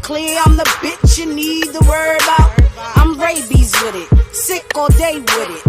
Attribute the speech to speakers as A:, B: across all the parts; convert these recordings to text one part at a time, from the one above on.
A: clear, I'm the bitch you need to worry about. I'm rabies with it, sick all day with it.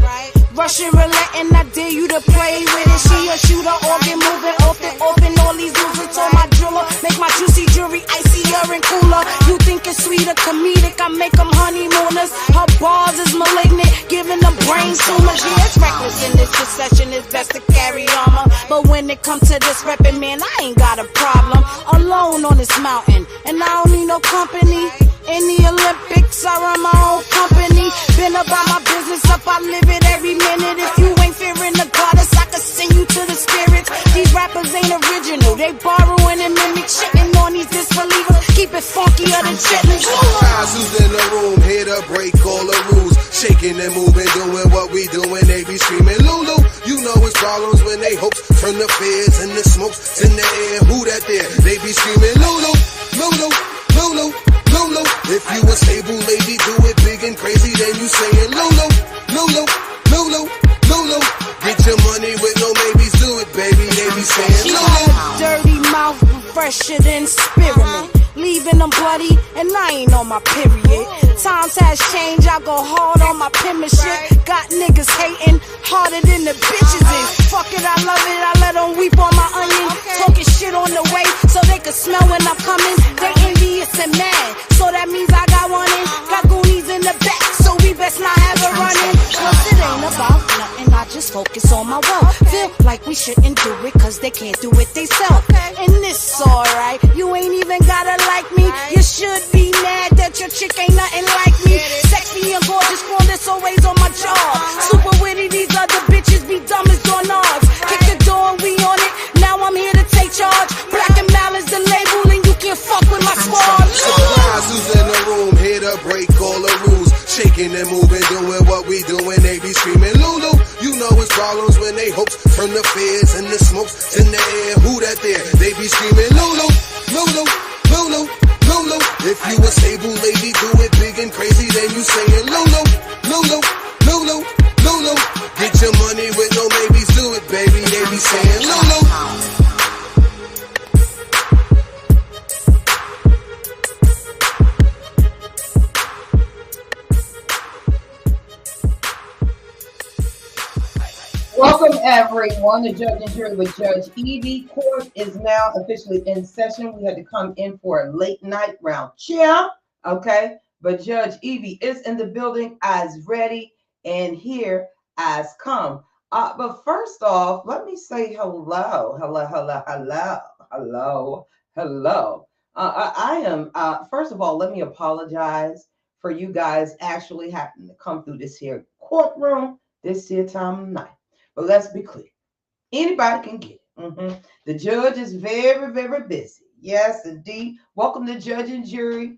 A: Russian roulette and I dare you to play with it. She a shooter, organ moving, open all these dudes until my driller. Make my juicy jewelry icier and cooler. You think it's sweeter, comedic, I make them honeymooners. Her bars is malignant, giving them brain tumors. Yeah, it's reckless in this procession, it's best to carry armor. But when it comes to this reppin', man, I ain't got a problem. Alone on this mountain, and I don't need no company. In the Olympics, I run my own company. Been about my business up, I live it every minute. If you ain't fearing the goddess, I can send you to the spirits. These rappers ain't original, they borrowing and mimic shitting on these disbelievers. Keep it funkier than chitlins.
B: Guys who's in the room, here to break all the rules. Shaking and moving, doing what we doing. They be screaming, Lulu. You know it's problems when they hopes turn the fears and the smokes in the air. Who that there? They be screaming, Lulu, Lulu, Lulu, Lulu. If you a stable lady, do it big and crazy, then you saying Lulu, Lulu, Lulu, Lulu. Get your money with no maybes, do it, baby. They be saying Lulu.
A: Dirty mouth, fresher than spearmint. Leaving them bloody, and I ain't on my period. Times has changed, I go hard on my penmanship. Got niggas hating harder than the bitches is. Fuck it, I love it, I let them weep on my onion. Talking shit on the way, so they can smell when I'm coming. They envious and mad, so that means I got one in. Got goonies in the back, so we best not have a running. Cause it ain't about nothing, I just focus on my wealth. Feel like we shouldn't do it, cause they can't do it theyself. And this alright, you ain't even gotta like me. You should be mad that your chick ain't nothing like me. Sexy and gorgeous, flawless, always on my jaw. Super witty, these other bitches be dumb as doorknobs. Kick the door, we on it, now I'm here to take charge. Black and Malice the label, and you can't fuck with my squad.
B: Guys who's in the room, here to break all the rules. Shaking and moving, doing what we doing. They be screaming, Lulu. You know it's problems when they hopes turn the fears and the smokes in the air. Who that there? They be screaming, Lulu, Lulu, Lulu, Lulu. If you a stable lady, do it big and crazy, then you saying Lulu, Lulu, Lulu, Lulu. Get your money with no maybes, do it, baby. They be saying Lulu.
C: Welcome everyone to Judge and Jury with Judge Evie. Court is now officially in session. We had to come in for a late night round cheer, okay? But Judge Evie is in the building as ready and here as come. But first off, let me say hello. I am, first of all, let me apologize for you guys actually having to come through this here courtroom this here time of night. But let's be clear. Anybody can get it. The judge is very, very busy. Yes, indeed. Welcome to Judge and Jury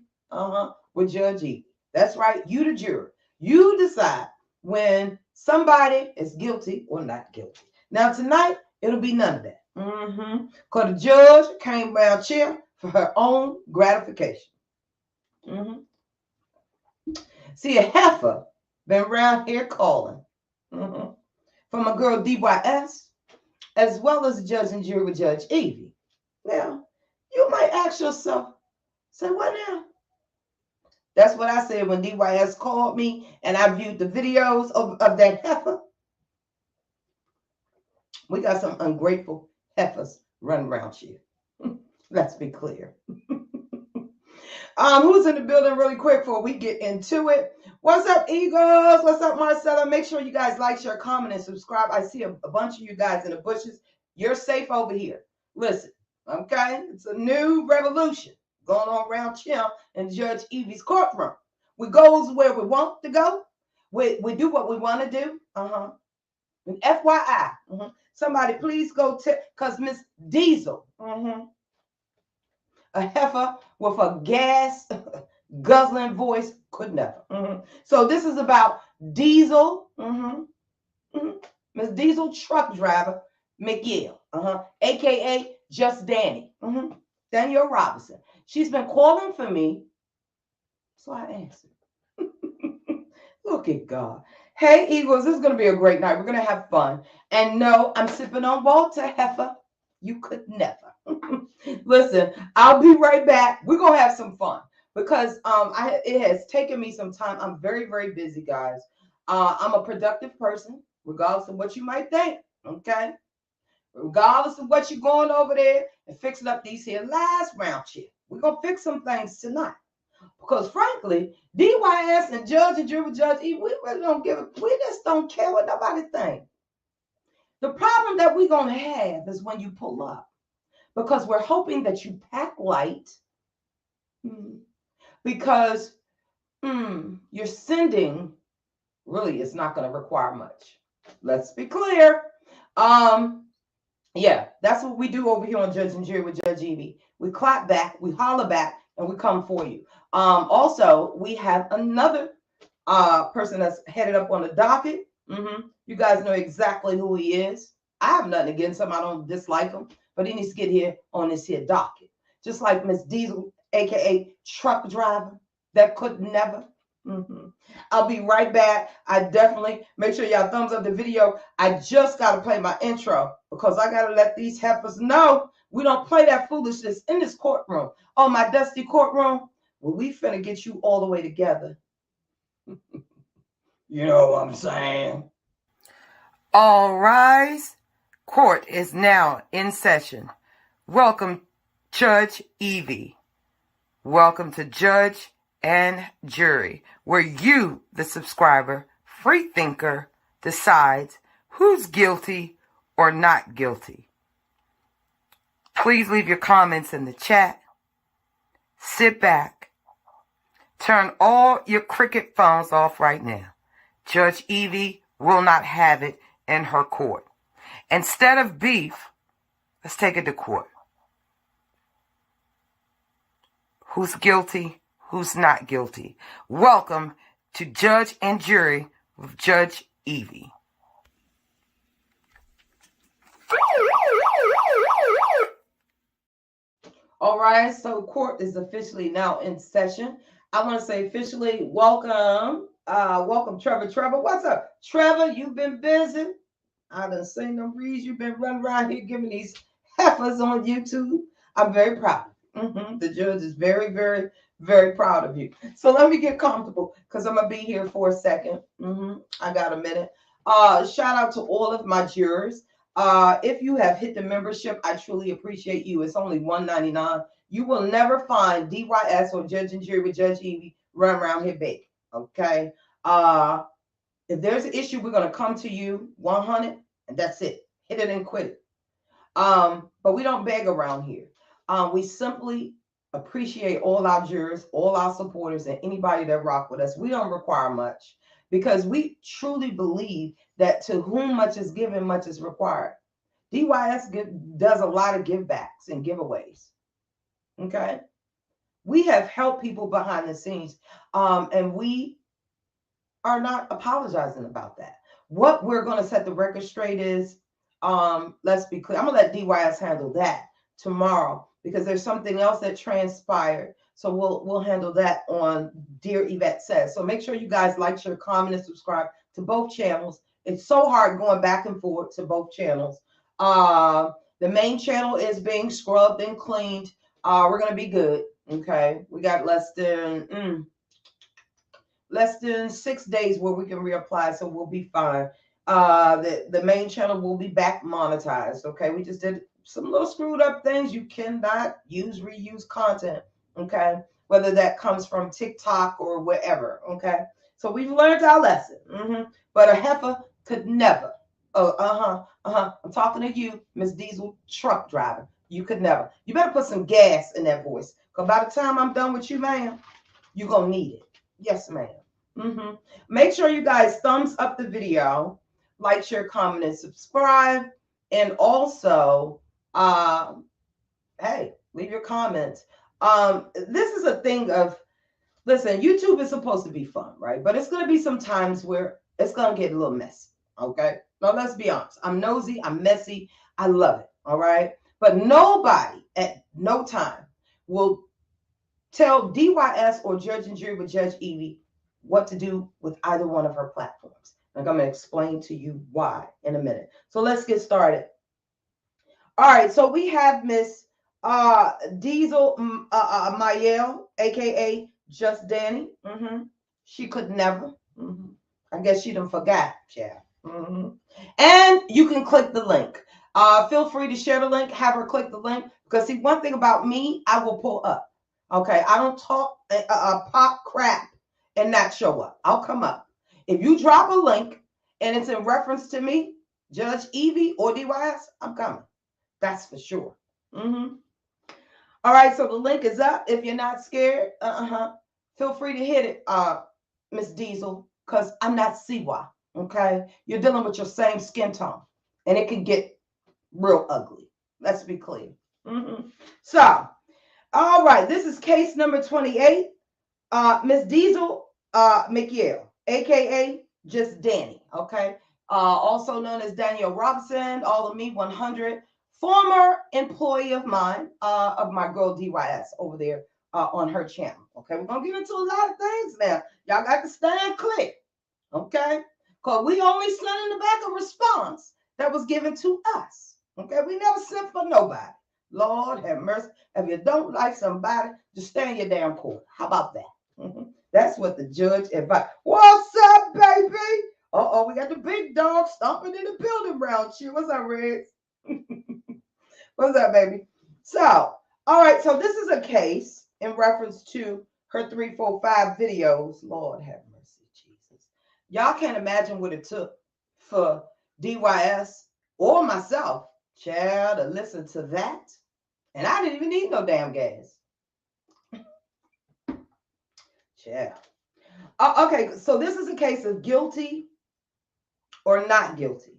C: with Judge E. That's right. You the jury. You decide when somebody is guilty or not guilty. Now, tonight, it'll be none of that. Because the judge came around here for her own gratification. See, a heifer been around here calling. For my girl DYS, as well as Judge and Jury with Judge Evie. Now, you might ask yourself, say, what now? That's what I said when DYS called me and I viewed the videos of that heifer. We got some ungrateful heifers running around here. Let's be clear. Who's in the building really quick before we get into it? What's up, Eagles? What's up, Marcella? Make sure you guys like, share, comment, and subscribe. I see a bunch of you guys in the bushes. You're safe over here. Listen, okay? It's a new revolution going on around here in Judge Evie's courtroom. We goes where we want to go. We do what we want to do. And FYI, somebody please go because Miss Diesel, a heifer with a gas guzzling voice could never. So this is about Diesel, Miss Diesel truck driver McGill, aka Just Danny, Danielle Robinson. She's been calling for me, so I answered. Look at God. Hey, Eagles, this is going to be a great night. We're going to have fun. And no, I'm sipping on Walter Heifer. You could never. Listen, I'll be right back. We're going to have some fun. because it has taken me some time. I'm very, very busy, guys. I'm a productive person, regardless of what you might think. Okay, regardless of what you're going over there and fixing up these here last round here. We're gonna fix some things tonight. Because frankly, DYS and Judge and Jury Judge, we really don't give a, we just don't care what nobody thinks. The problem that we're gonna have is when you pull up, because we're hoping that you pack light, because your sending really is not going to require much. Let's be clear. Yeah, that's what we do over here on Judge and Jury with Judge Evie. We clap back, we holler back, and we come for you. Also, we have another person that's headed up on the docket. You guys know exactly who he is. I have nothing against him. I don't dislike him, but he needs to get here on this here docket. Just like Miss Diesel, aka truck driver, that could never. I'll be right back. I definitely make sure y'all thumbs up the video. I just got to play my intro because I got to let these heifers know we don't play that foolishness in this courtroom. Oh, my dusty courtroom. Well, we finna get you all the way together. You know what I'm saying?
D: All rise. Court is now in session. Welcome, Judge Evie. Welcome to Judge and Jury, where you, the subscriber, free thinker, decides who's guilty or not guilty. Please leave your comments in the chat. Sit back. Turn all your cricket phones off right now. Judge Evie will not have it in her court. Instead of beef, let's take it to court. Who's guilty? Who's not guilty? Welcome to Judge and Jury with Judge Evie.
C: All right, so court is officially now in session. I want to say officially welcome, welcome Trevor. Trevor, what's up? Trevor, you've been busy. I done seen them reads. You've been running around here giving these heifers on YouTube. I'm very proud. The judge is very, very, very proud of you. So let me get comfortable because I'm going to be here for a second. I got a minute. Shout out to all of my jurors. If you have hit the membership, I truly appreciate you. It's only $1.99. You will never find DYS or Judge and Jury with Judge Evie run around here big. Okay. If there's an issue, we're going to come to you 100 and that's it. Hit it and quit it. But we don't beg around here. We simply appreciate all our jurors, all our supporters, and anybody that rock with us. We don't require much because we truly believe that to whom much is given, much is required. DYS does a lot of give backs and giveaways. Okay. We have helped people behind the scenes, and we are not apologizing about that. What we're going to set the record straight is, let's be clear. I'm going to let DYS handle that tomorrow because there's something else that transpired. So we'll handle that on Dear Yvette Says. So make sure you guys like, share, comment, and subscribe to both channels. It's so hard going back and forth to both channels. The main channel is being scrubbed and cleaned. We're going to be good. Okay. We got less than 6 days where we can reapply. So we'll be fine. The main channel will be back monetized. Okay. We just did some little screwed up things. You cannot reuse content. Okay. Whether that comes from TikTok or wherever. Okay. So we've learned our lesson. But a heifer could never. I'm talking to you, Miss Diesel truck driver. You could never. You better put some gas in that voice. Because by the time I'm done with you, ma'am, you're going to need it. Yes, ma'am. Make sure you guys thumbs up the video, like, share, comment, and subscribe. And also, hey, leave your comments. This is a thing of, listen, YouTube is supposed to be fun, right? But it's going to be some times where it's going to get a little messy, okay? Now, let's be honest. I'm nosy. I'm messy. I love it, all right? But nobody at no time will tell DYS or Judge and Jury with Judge Evie what to do with either one of her platforms. I'm going to explain to you why in a minute. So let's get started. All right, so we have Miss Diesel Mayel. aka Just Danny. She could never. I guess she done forgot, yeah. And you can click the link. Feel free to share the link, have her click the link, because see, one thing about me, I will pull up. Okay, I don't talk pop crap and not show up. I'll come up. If you drop a link and it's in reference to me, Judge Evie or DYS, I'm coming. That's for sure. All right, so the link is up. If you're not scared, feel free to hit it, Miss Diesel, because I'm not Siwa. Okay, you're dealing with your same skin tone, and it can get real ugly. Let's be clear. So, all right, this is case number 28. Miss Diesel McYale, aka Just Danny. Okay, also known as Danielle Robinson, all of me 100. Former employee of mine, of my girl DYS over there on her channel. Okay, we're gonna get into a lot of things now. Y'all got to stand clear. Okay, because we only sent in the back a response that was given to us. Okay, we never sent for nobody. Lord have mercy. If you don't like somebody, just stay in your damn court. How about that? That's what the judge advised. What's up, baby? We got the big dog stomping in the building around you. What's up, Reds? What's up, baby? So, all right, so this is a case in reference to her 3, 4, 5 videos. Lord have mercy, Jesus. Y'all can't imagine what it took for DYS or myself, child, to listen to that. And I didn't even need no damn gas. Child. Okay, so this is a case of guilty or not guilty.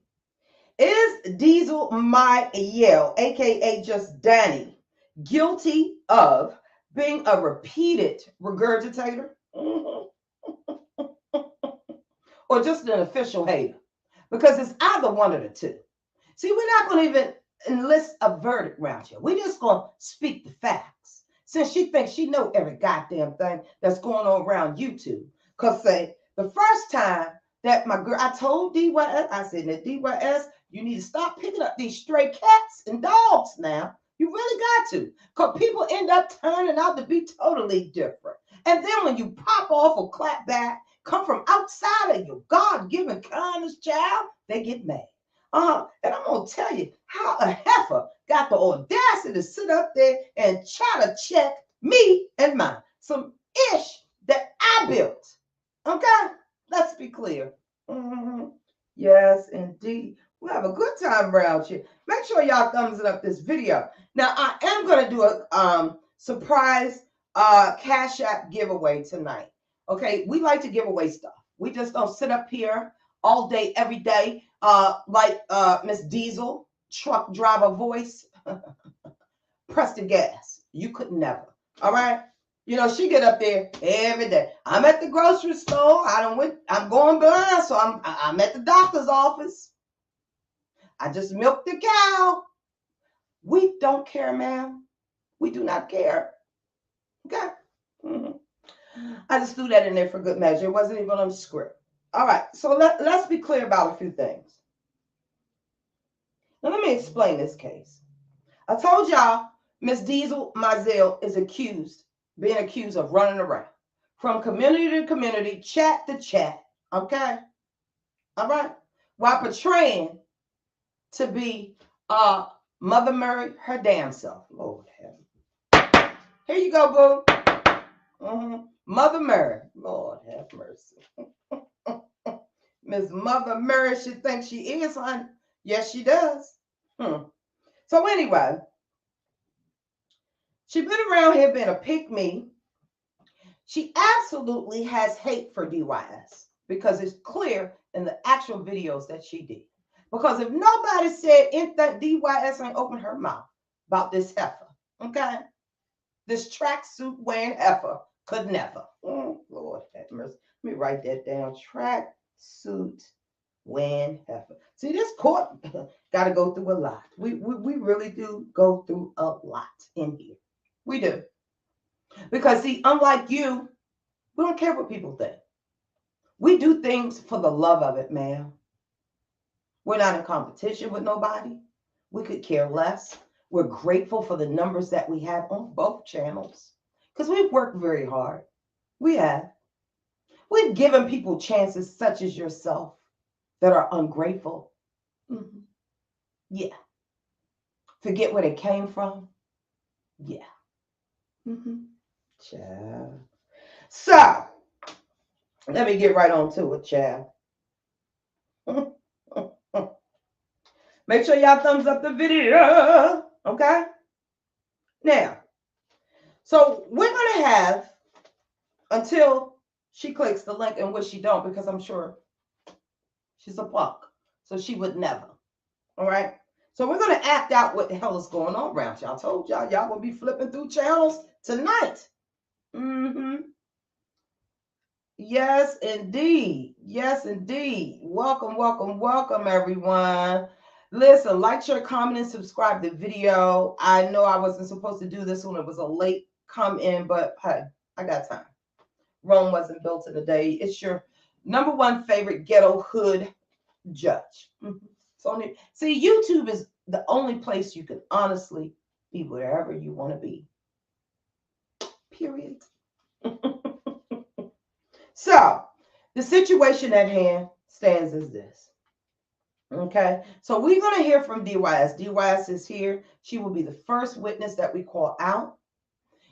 C: Is Diesel McYale, aka Just Danny, guilty of being a repeated regurgitator? Or just an official hater? Because it's either one of the two. See, we're not going to even enlist a verdict around here. We're just going to speak the facts. Since she thinks she knows every goddamn thing that's going on around YouTube. Because say, the first time that my girl, I told DYS, I said, that DYS, you need to stop picking up these stray cats and dogs now. You really got to. Because people end up turning out to be totally different. And then when you pop off or clap back, come from outside of your God-given kindness, child, they get mad. And I'm going to tell you how a heifer got the audacity to sit up there and try to check me and mine. Some ish that I built. Okay? Let's be clear. Yes, indeed. We'll have a good time around here. Make sure y'all thumbs up this video. Now, I am going to do a surprise Cash App giveaway tonight. Okay? We like to give away stuff. We just don't sit up here all day, every day, like Miss Diesel, truck driver voice. Press the gas. You could never. All right? You know, she get up there every day. I'm at the grocery store. I'm going blind, so I'm at the doctor's office. I just milked the cow. We don't care, ma'am. We do not care. Okay? I just threw that in there for good measure. It wasn't even on the script. All right, so let's be clear about a few things. Now, let me explain this case. I told y'all Miss Diesel McYale is being accused of running around from community to community, chat to chat, okay? All right? While portraying to be Mother Mary, her damn self. Lord have. Here you go, boo. Mother Mary. Lord have mercy. Miss Mother Mary, she thinks she is, honey. Yes, she does. So anyway, she's been around here being a pick-me. She absolutely has hate for DYS because it's clear in the actual videos that she did. Because if nobody said anything, DYS ain't opened her mouth about this heifer, okay? This tracksuit wearing heifer could never. Lord have mercy. Let me write that down. Tracksuit wearing heifer. See, this court got to go through a lot. We really do go through a lot in here. We do. Because, see, unlike you, we don't care what people think. We do things for the love of it, ma'am. We're not in competition with nobody. We could care less. We're grateful for the numbers that we have on both channels. Because we've worked very hard. We have. We've given people chances such as yourself that are ungrateful. Mm-hmm. Yeah. Forget where they came from. Yeah. Mm-hmm. Child. So, let me get right on to it, child. Make sure y'all thumbs up the video. Okay? Now, so we're going to have until she clicks the link, in which she don't, because I'm sure she's a punk. So she would never. All right? So we're going to act out what the hell is going on around y'all. I told y'all will be flipping through channels tonight. Mm-hmm. Yes, indeed. Yes, indeed. Welcome, welcome, welcome, everyone. Listen, like, share, comment, and subscribe to the video. I know I wasn't supposed to do this when it was a late come in, but hey, I got time. Rome wasn't built in a day. It's your number one favorite ghetto hood judge. So, see, YouTube is the only place you can honestly be wherever you want to be. Period. So, the situation at hand stands as this. Okay, so we're going to hear from DYS. DYS is here. She will be the first witness that we call out.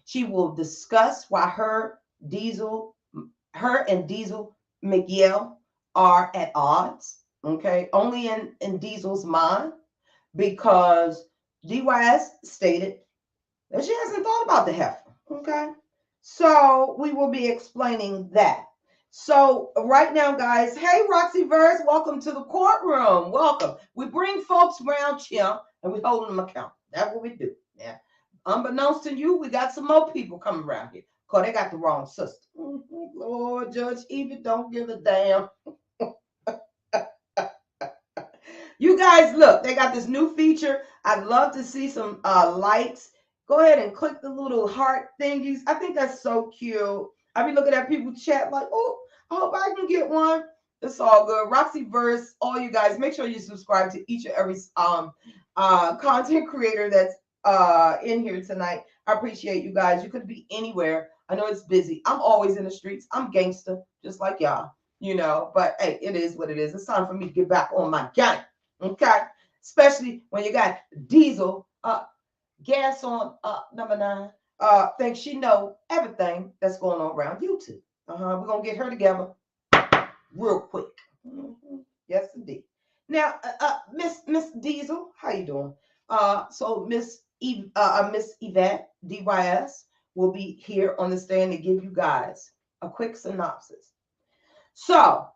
C: She will discuss why her and Diesel Miguel are at odds. Okay, only in Diesel's mind, because DYS stated that she hasn't thought about the heifer. Okay, so we will be explaining that. So right now, guys, hey, Roxy Verse, welcome to the courtroom. Welcome. We bring folks around here and we hold them accountable. That's what we do. Yeah. Unbeknownst to you, we got some more people coming around here because they got the wrong system. Lord, Judge Evie don't give a damn. You guys, look, they got this new feature. I'd love to see some likes. Go ahead and click the little heart thingies. I think that's so cute. I be looking at people chat like, oh, I hope I can get one. It's all good. Roxy Verse, all you guys, make sure you subscribe to each and every content creator that's in here tonight. I appreciate you guys. You could be anywhere. I know it's busy. I'm always in the streets. I'm gangster, just like y'all, you know. But hey, it is what it is. It's time for me to get back on my game. Okay? Especially when you got Diesel, gas on number 9. Thinks she know everything that's going on around YouTube. We're gonna get her together real quick. Mm-hmm. Yes, indeed. Now, Miss Diesel, how you doing? So Miss Yvette DYS will be here on the stand to give you guys a quick synopsis. So,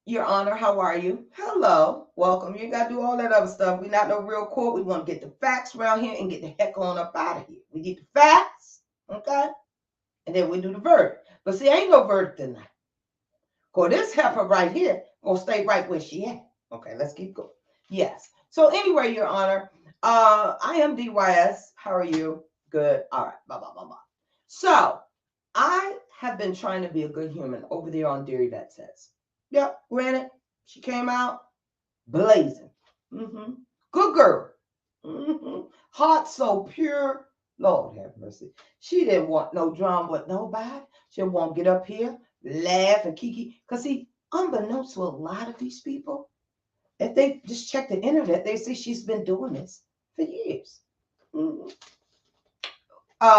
C: Your Honor, how are you? Hello, welcome. You ain't got to do all that other stuff. We're not no real court. We want to get the facts around here and get the heck on up out of here. We get the facts, okay? And then we do the verdict. But see, ain't no verdict tonight. Because this heifer right here gonna stay right where she at. Okay, let's keep going. Yes. So anyway, Your Honor, I am DYS. How are you? Good. All right. Blah, blah, blah, blah. So I have been trying to be a good human over there on Dairy Vet Says. Yep, granted, she came out blazing. Mm-hmm. Good girl. Mm-hmm. Heart so pure. Lord have mercy. She didn't want no drama with nobody. She didn't want to get up here, laugh and kiki. Because see, unbeknownst to a lot of these people, if they just check the internet, they see she's been doing this for years. Mm-hmm.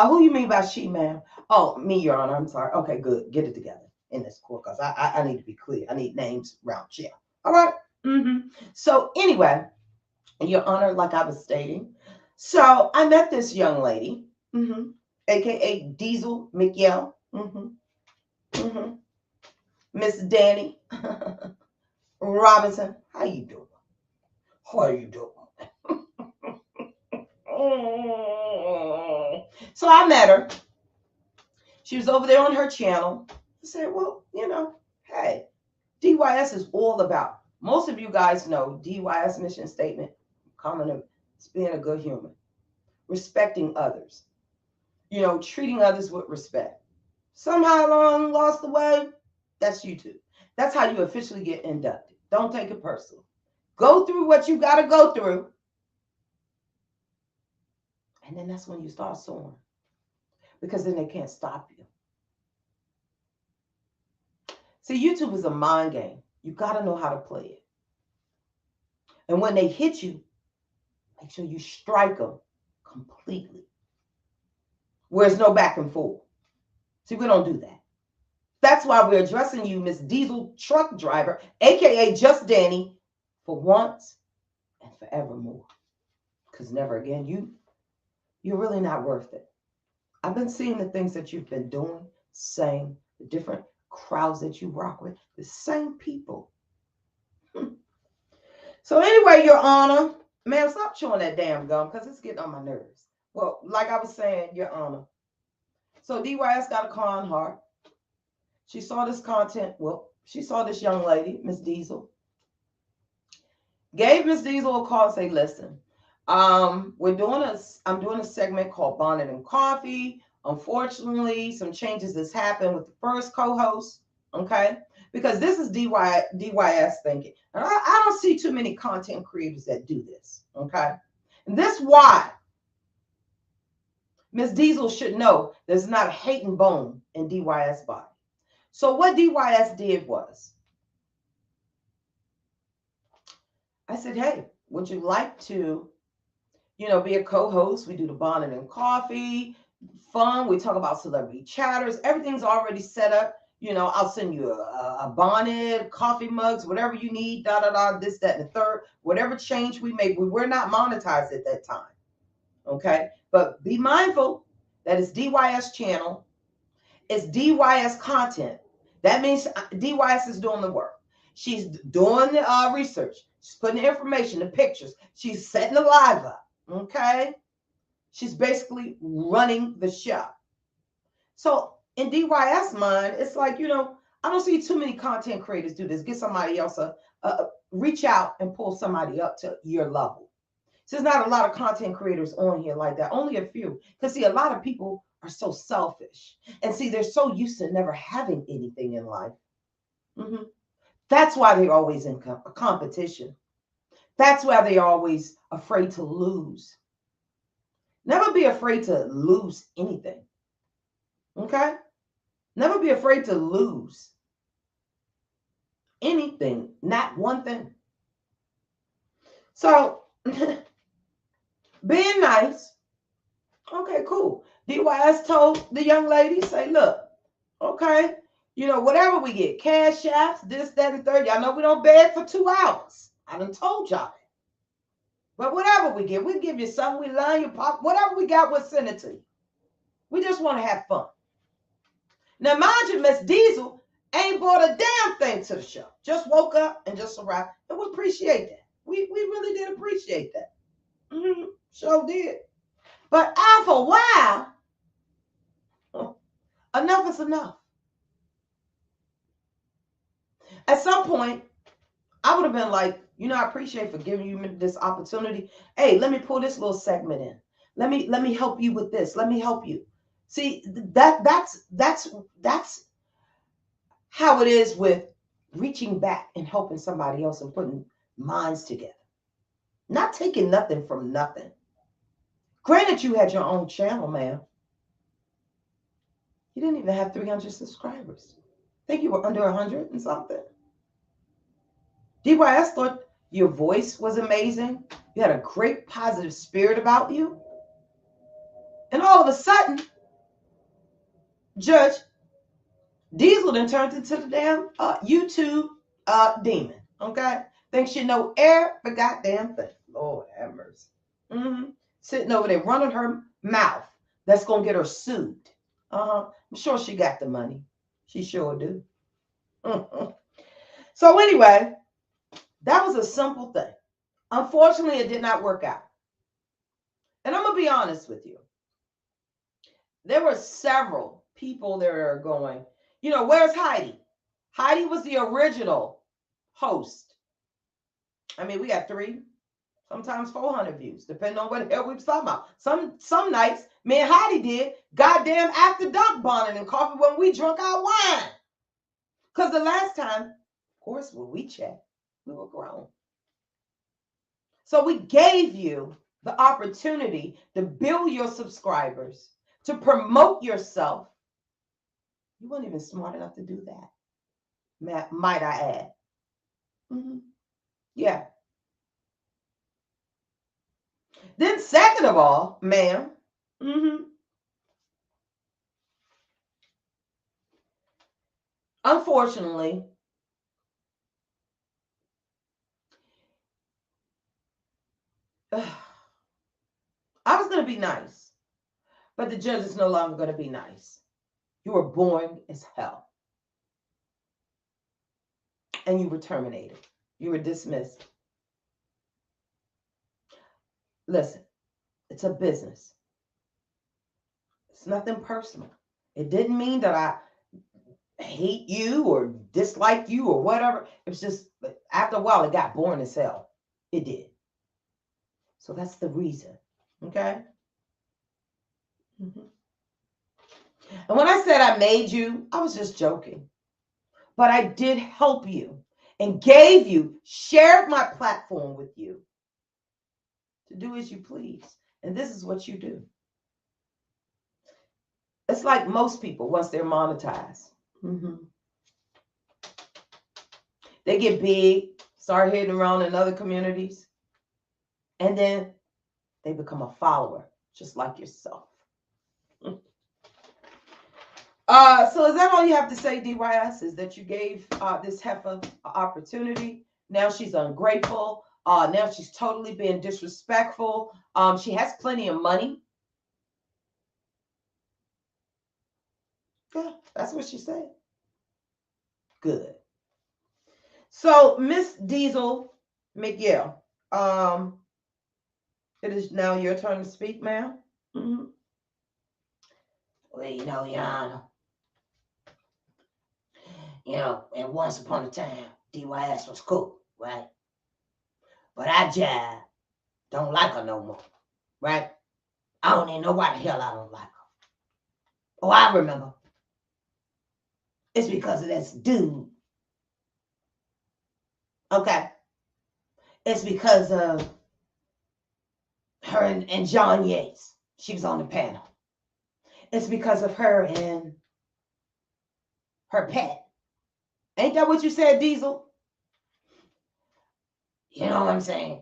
C: Who you mean by she, ma'am? Oh, me, Your Honor. I'm sorry. Okay, good. Get it together in this court, because I need to be clear. I need names around here. All right? Mm-hmm. So anyway, Your Honor, like I was stating, so I met this young lady, mm-hmm, a.k.a. Diesel Miguel, mm-hmm, mm-hmm, Miss Danny Robinson. How you doing? How are you doing? So I met her. She was over there on her channel. I said, well, you know, hey, DYS is all about, most of you guys know DYS mission statement, common of being a good human, respecting others, you know, treating others with respect. Somehow along lost the way, that's YouTube. That's how you officially get inducted. Don't take it personal. Go through what you got to go through. And then that's when you start soaring. because then they can't stop you. See, YouTube is a mind game. You got to know how to play it. And when they hit you, make sure you strike them completely. Where there's no back and forth. See, we don't do that. That's why we're addressing you, Miss Diesel Truck Driver, aka Just Danny, for once and forevermore. Because never again, you're really not worth it. I've been seeing the things that you've been doing, saying, the different crowds that you rock with, the same people. So anyway, Your Honor, man, stop chewing that damn gum because it's getting on my nerves. Well, like I was saying, Your Honor. So DYS got a con heart. She saw this content. Well, she saw this young lady, Miss Diesel. Gave Miss Diesel a call and say, listen, I'm doing a segment called Bonnet and Coffee. Unfortunately, some changes has happened with the first co-host. Okay. Because this is DYS thinking. And I don't see too many content creators that do this. Okay. And this why Miss Diesel should know there's not a hating bone in DYS body. So what DYS did was, I said, hey, would you like to, be a co-host? We do the Bonnet and Coffee, fun. We talk about celebrity chatters. Everything's already set up. I'll send you a bonnet, coffee mugs, whatever you need, this, that, and the third. Whatever change we make, we're not monetized at that time. Okay? But be mindful that it's DYS channel. It's DYS content. That means DYS is doing the work. She's doing the research. She's putting the information, the pictures. She's setting the live up. Okay? She's basically running the show. So in DYS mind, it's like, I don't see too many content creators do this. Get somebody else, reach out and pull somebody up to your level. So there's not a lot of content creators on here like that. Only a few. Because see, a lot of people are so selfish. And see, they're so used to never having anything in life. Mm-hmm. That's why they're always in competition. That's why they're always afraid to lose. Never be afraid to lose anything. Okay? Never be afraid to lose anything, not one thing. So, being nice, okay, cool. DYS told the young lady, say, look, okay, whatever we get, cash apps, this, that, and third. Y'all know we don't beg for 2 hours. I done told y'all that. But whatever we get, we give you something, we learn you pop, whatever we got, we'll send it to you. We just want to have fun. Now, mind you, Miss Diesel ain't brought a damn thing to the show. Just woke up and just arrived. And we appreciate that. We really did appreciate that. Mm-hmm. Sure did. But after a while, enough is enough. At some point, I would have been like, I appreciate for giving you this opportunity. Hey, let me pull this little segment in. Let me help you with this. Let me help you. See, that's how it is with reaching back and helping somebody else and putting minds together. Not taking nothing from nothing. Granted, you had your own channel, ma'am. You didn't even have 300 subscribers. I think you were under 100 and something. DYS thought your voice was amazing. You had a great positive spirit about you. And all of a sudden, Judge Diesel then turned into the damn YouTube demon. Okay? Thinks she know every goddamn thing. Lord have mercy. Mm-hmm. Sitting over there running her mouth. That's going to get her sued. I'm sure she got the money. She sure do. Mm-hmm. So anyway, that was a simple thing. Unfortunately, it did not work out. And I'm going to be honest with you. There were several people that are going, where's Heidi? Heidi was the original host. I mean, we got 3, sometimes 400 views, depending on what the hell we was talking about. Some nights, me and Heidi did goddamn after dark bonnet and coffee when we drunk our wine. Because the last time, of course, when we chat, we were grown. So we gave you the opportunity to build your subscribers to promote yourself. You weren't even smart enough to do that, might I add. Yeah. Then second of all, ma'am, unfortunately, I was going to be nice, but the judge is no longer going to be nice. You were boring as hell. And you were terminated. You were dismissed. Listen, it's a business. It's nothing personal. It didn't mean that I hate you or dislike you or whatever. It was just, after a while, it got boring as hell. It did. So that's the reason. Okay? And when I said I made you, I was just joking. But I did help you and gave you, shared my platform with you to do as you please. And this is what you do. It's like most people, once they're monetized, they get big, start hitting around in other communities, and then they become a follower, just like yourself. So is that all you have to say, DYS? Is that you gave this heifer an opportunity? Now she's ungrateful. Now she's totally being disrespectful. She has plenty of money. Yeah, that's what she said. Good. So, Miss Diesel Miguel, it is now your turn to speak, ma'am. Well, you know, Your Honor, and once upon a time, DYS was cool, right? But I jive don't like her no more, right? I don't even know why the hell I don't like her. Oh, I remember. It's because of this dude. Okay. It's because of her and John Yates. She was on the panel. It's because of her and her pet. Ain't that what you said, Diesel? You know what I'm saying?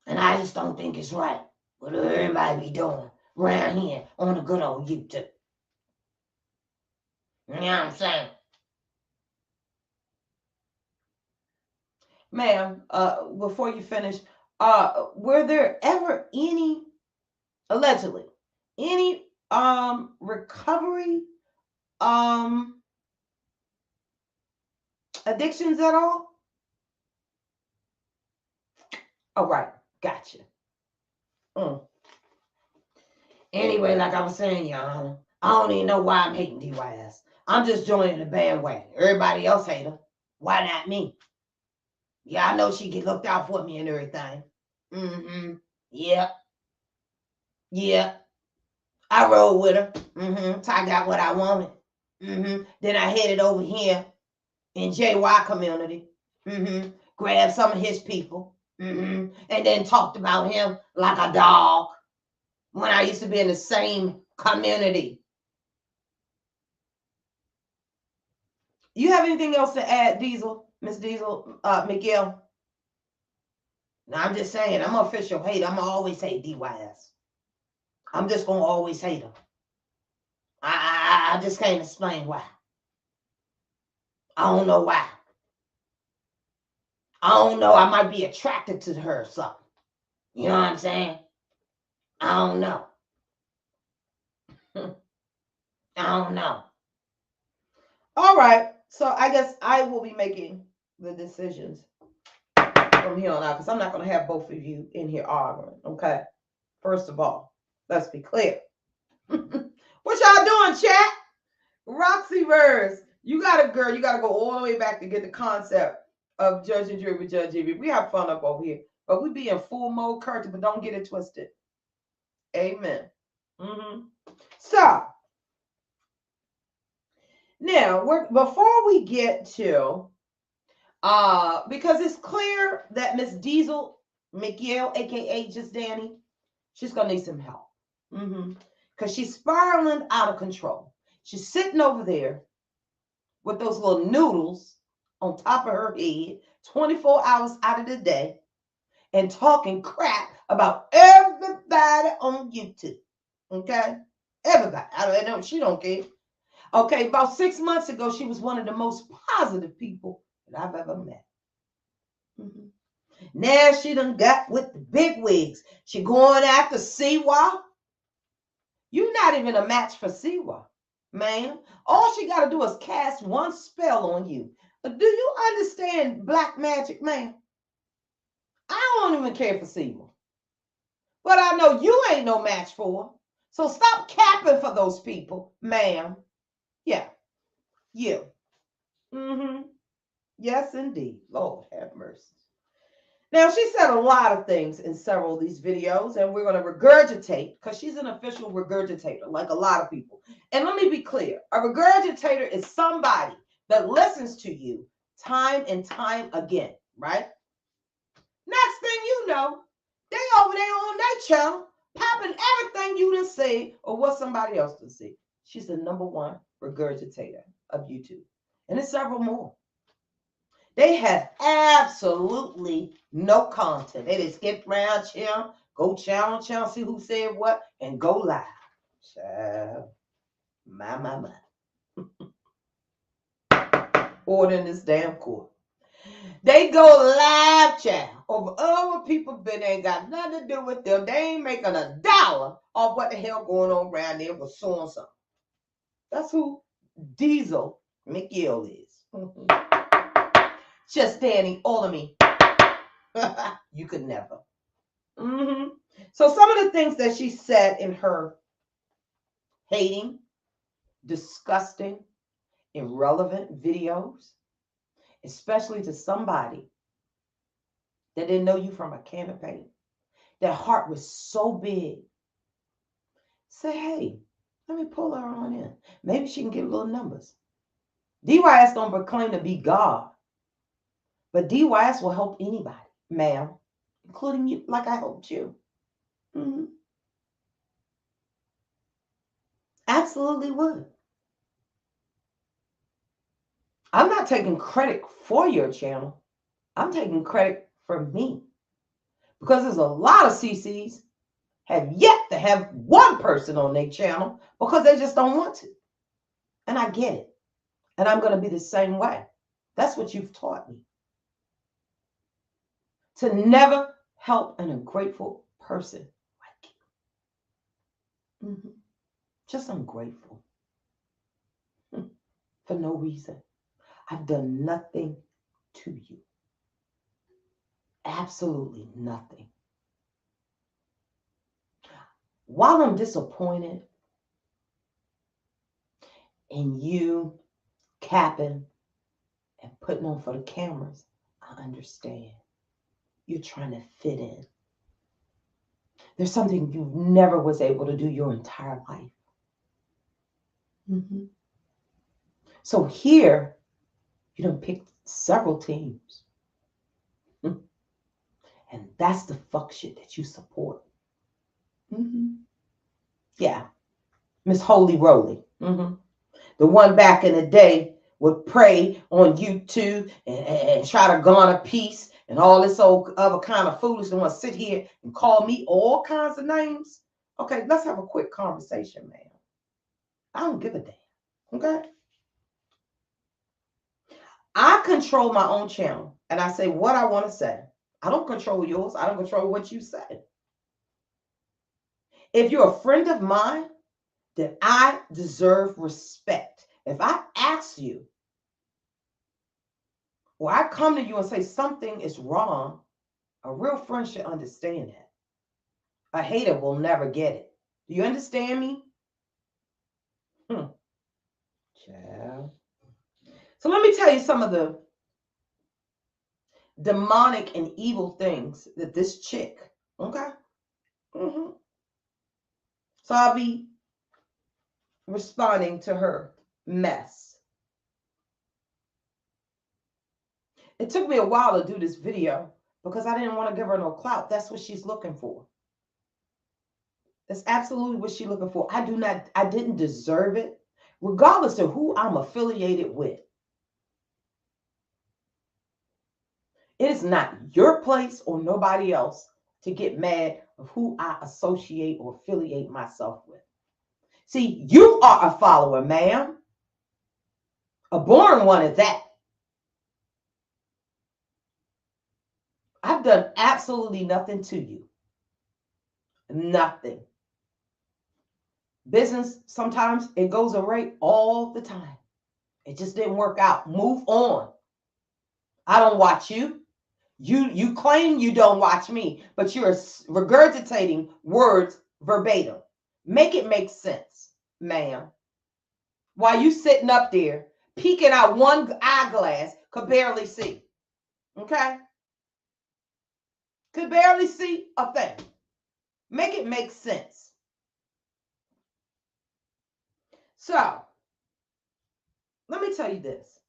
C: And I just don't think it's right what everybody be doing around here on the good old YouTube. You know what I'm saying? Ma'am, before you finish, were there ever any, allegedly, any recovery addictions at all? All right, gotcha. Anyway, like I was saying, Your Honor, I don't even know why I'm hating DYS. I'm just joining the bandwagon. Everybody else hate her. Why not me? Yeah, I know she get looked out for me and everything. Yeah. Yeah. I rode with her. So I got what I wanted. Then I headed over here in JY community. Grabbed some of his people. And then talked about him like a dog when I used to be in the same community. You have anything else to add, Diesel? Miss Diesel, Miguel? Now, I'm just saying, I'm an official hater. I'm going to always hate DYS. I'm just going to always hate him. I just can't explain why. I don't know why. I don't know. I might be attracted to her or something. You know what I'm saying? I don't know. I don't know. All right. So I guess I will be making the decisions from here on out because I'm not going to have both of you in here arguing. Okay. First of all, let's be clear. What y'all doing, chat? Roxy Verse. You got to go all the way back to get the concept of Judge and Jury with Judge Evie. We have fun up over here, but we be in full mode curtain, but don't get it twisted. Amen. So now before we get to because it's clear that Miss Diesel Miguel, aka Just Danny, she's gonna need some help. because she's spiraling out of control. She's sitting over there with those little noodles on top of her head 24 hours out of the day and talking crap about everybody on YouTube. Okay? Everybody. I don't, she don't care. Okay, about 6 months ago, she was one of the most positive people that I've ever met. Mm-hmm. Now she done got with the big wigs. She going after Siwa. You're not even a match for Siwa, man. All she got to do is cast one spell on you. Do you understand black magic, man? I don't even care for Siwa. But I know you ain't no match for her. So stop capping for those people, ma'am. Yeah, you. Mm-hmm. Yes, indeed. Lord have mercy. Now, she said a lot of things in several of these videos, and we're going to regurgitate because she's an official regurgitator, like a lot of people. And let me be clear. A regurgitator is somebody that listens to you time and time again, right? Next thing you know, they over there on their channel, popping everything you done said or what somebody else done said. She's the #1 regurgitator of YouTube. And there's several more. They have absolutely no content. They just skip around channel, go channel, see who said what, and go live. Child. My. Order in this damn court. They go live, child, over other people been ain't got nothing to do with them. They ain't making $1 off what the hell going on around there with so and so. That's who Diesel McGill is. Just standing all of me. You could never. Mm-hmm. So some of the things that she said in her hating, disgusting, irrelevant videos, especially to somebody that didn't know you from a can of paint, their heart was so big. Say, hey, let me pull her on in. Maybe she can get little numbers. DYS don't proclaim to be God, but DYS will help anybody, ma'am, including you, like I helped you. Mm-hmm. Absolutely would. I'm not taking credit for your channel. I'm taking credit for me. Because there's a lot of CCs have yet to have one person on their channel because they just don't want to. And I get it. And I'm going to be the same way. That's what you've taught me. To never help an ungrateful person like you. Mm-hmm. Just ungrateful. For no reason. I've done nothing to you. Absolutely nothing. While I'm disappointed in you capping and putting on for the cameras, I understand. You're trying to fit in. There's something you never was able to do your entire life. Mm-hmm. So here, you done picked several teams. And that's the fuck shit that you support. Mm-hmm. Yeah. Miss Holy Roly. Mm-hmm. The one back in the day would pray on YouTube and try to garner peace and all this old other kind of foolishness and want to sit here and call me all kinds of names. Okay, let's have a quick conversation, man. I don't give a damn. Okay? I control my own channel and I say what I want to say. I don't control yours. I don't control what you say. If you're a friend of mine, then I deserve respect. If I ask you, or I come to you and say something is wrong, a real friend should understand that. A hater will never get it. Do you understand me? Child. So let me tell you some of the demonic and evil things that this chick, okay? Mm-hmm. So I'll be responding to her mess. It took me a while to do this video because I didn't want to give her no clout. That's what she's looking for. That's absolutely what she's looking for. I didn't deserve it, regardless of who I'm affiliated with. It is not your place or nobody else to get mad of who I associate or affiliate myself with. See, you are a follower, ma'am. A born one at that. I've done absolutely nothing to you. Nothing. Business, sometimes it goes awry all the time. It just didn't work out. Move on. I don't watch you. You claim you don't watch me, but you're regurgitating words verbatim. Make it make sense, ma'am. While you sitting up there, peeking out one eyeglass, could barely see. Okay? Could barely see a thing. Make it make sense. So, let me tell you this.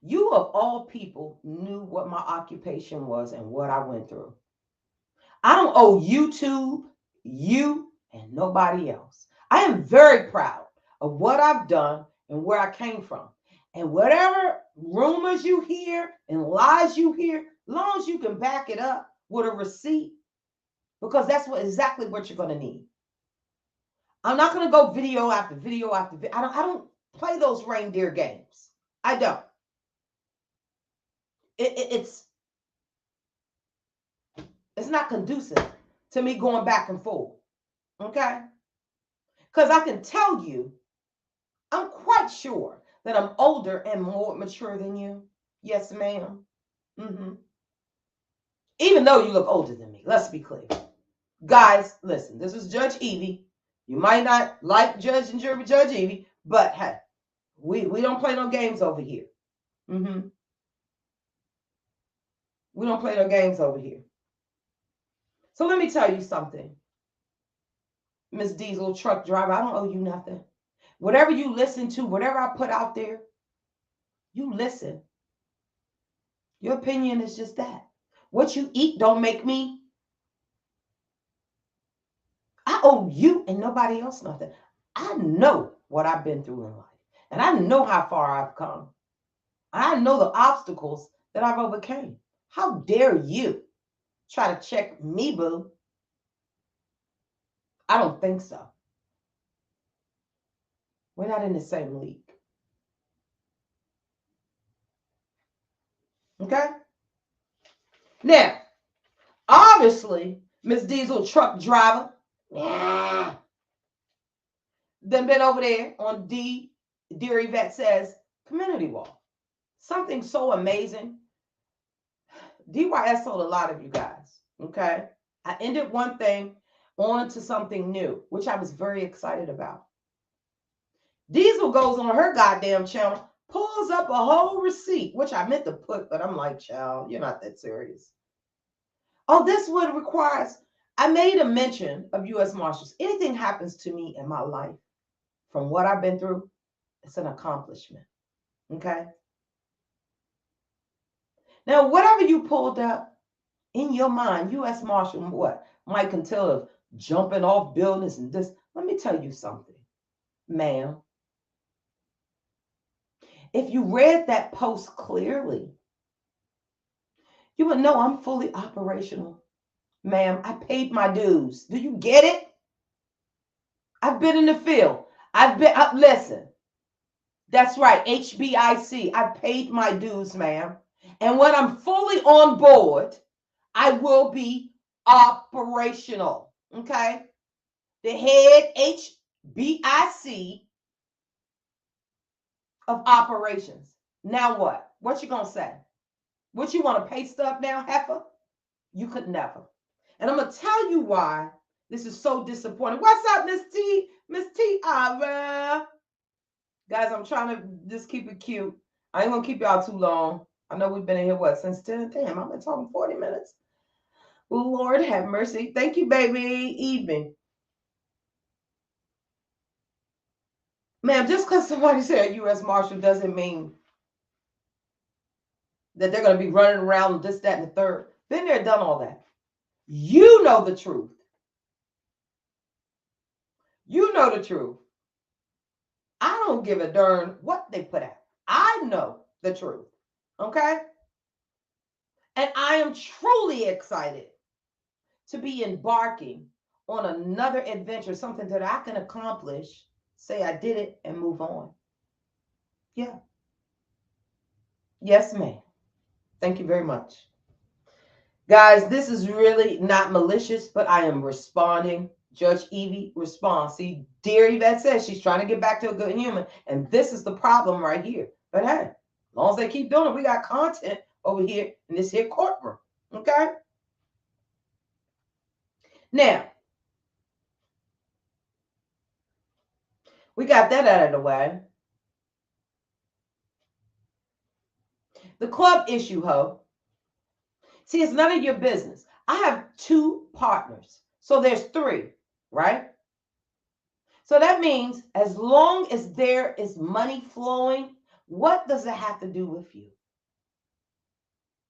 C: You of all people knew what my occupation was and what I went through. I don't owe YouTube, you, and nobody else. I am very proud of what I've done and where I came from. And whatever rumors you hear and lies you hear, as long as you can back it up with a receipt, because that's exactly what you're going to need. I'm not going to go video after video after video. I don't play those reindeer games. I don't. It's not conducive to me going back and forth. Okay? Because I can tell you, I'm quite sure that I'm older and more mature than you. Yes, ma'am. Even though you look older than me, let's be clear. Guys, listen, this is Judge Evie. You might not like Judge and Jury Judge Evie, but hey, we don't play no games over here. We don't play no games over here. So let me tell you something, Miss Diesel truck driver, I don't owe you nothing. Whatever you listen to, whatever I put out there, you listen. Your opinion is just that. What you eat don't make me. I owe you and nobody else nothing. I know what I've been through in life. And I know how far I've come. I know the obstacles that I've overcame. How dare you try to check me, boo? I don't think so. We're not in the same league. Okay? Now, obviously, Miss Diesel truck driver, then been over there on Dear Yvette Says community wall. Something so amazing. DYS told a lot of you guys. Okay? I ended one thing on to something new, which I was very excited about. Diesel goes on her goddamn channel, pulls up a whole receipt, which I meant to put, but I'm like, child, you're not that serious. Oh, this would requires, I made a mention of U.S. Marshals. Anything happens to me in my life from what I've been through, it's an accomplishment. Okay? Now, whatever you pulled up in your mind, U.S. Marshal, what? Mike can tell of jumping off buildings and this. Let me tell you something, ma'am. If you read that post clearly, you would know I'm fully operational. Ma'am, I paid my dues. Do you get it? I've been in the field. Listen. That's right, HBIC. I paid my dues, ma'am. And when I'm fully on board, I will be operational. Okay? The head HBIC of operations. Now what? What you gonna say? What you want to pay stuff now, heifer? You could never. And I'm gonna tell you why this is so disappointing. What's up, Miss T? Miss T. Guys, I'm trying to just keep it cute. I ain't gonna keep y'all too long. I know we've been in here, since 10? Damn, I've been talking 40 minutes. Lord have mercy. Thank you, baby. Evening. Ma'am, just because somebody said U.S. Marshal doesn't mean that they're going to be running around this, that, and the third. Been there, done all that. You know the truth. You know the truth. I don't give a darn what they put out. I know the truth. Okay? And I am truly excited to be embarking on another adventure, something that I can accomplish, say I did it, and move on. Yeah. Yes, ma'am. Thank you very much. Guys, this is really not malicious, but I am responding. Judge Evie responds. See, dear Yvette says she's trying to get back to a good human, and this is the problem right here. But hey, as long as they keep doing it, we got content over here in this here courtroom. Okay? Now, we got that out of the way. The club issue, ho. See, it's none of your business. I have 2 partners. So there's 3, right? So that means as long as there is money flowing, what does it have to do with you?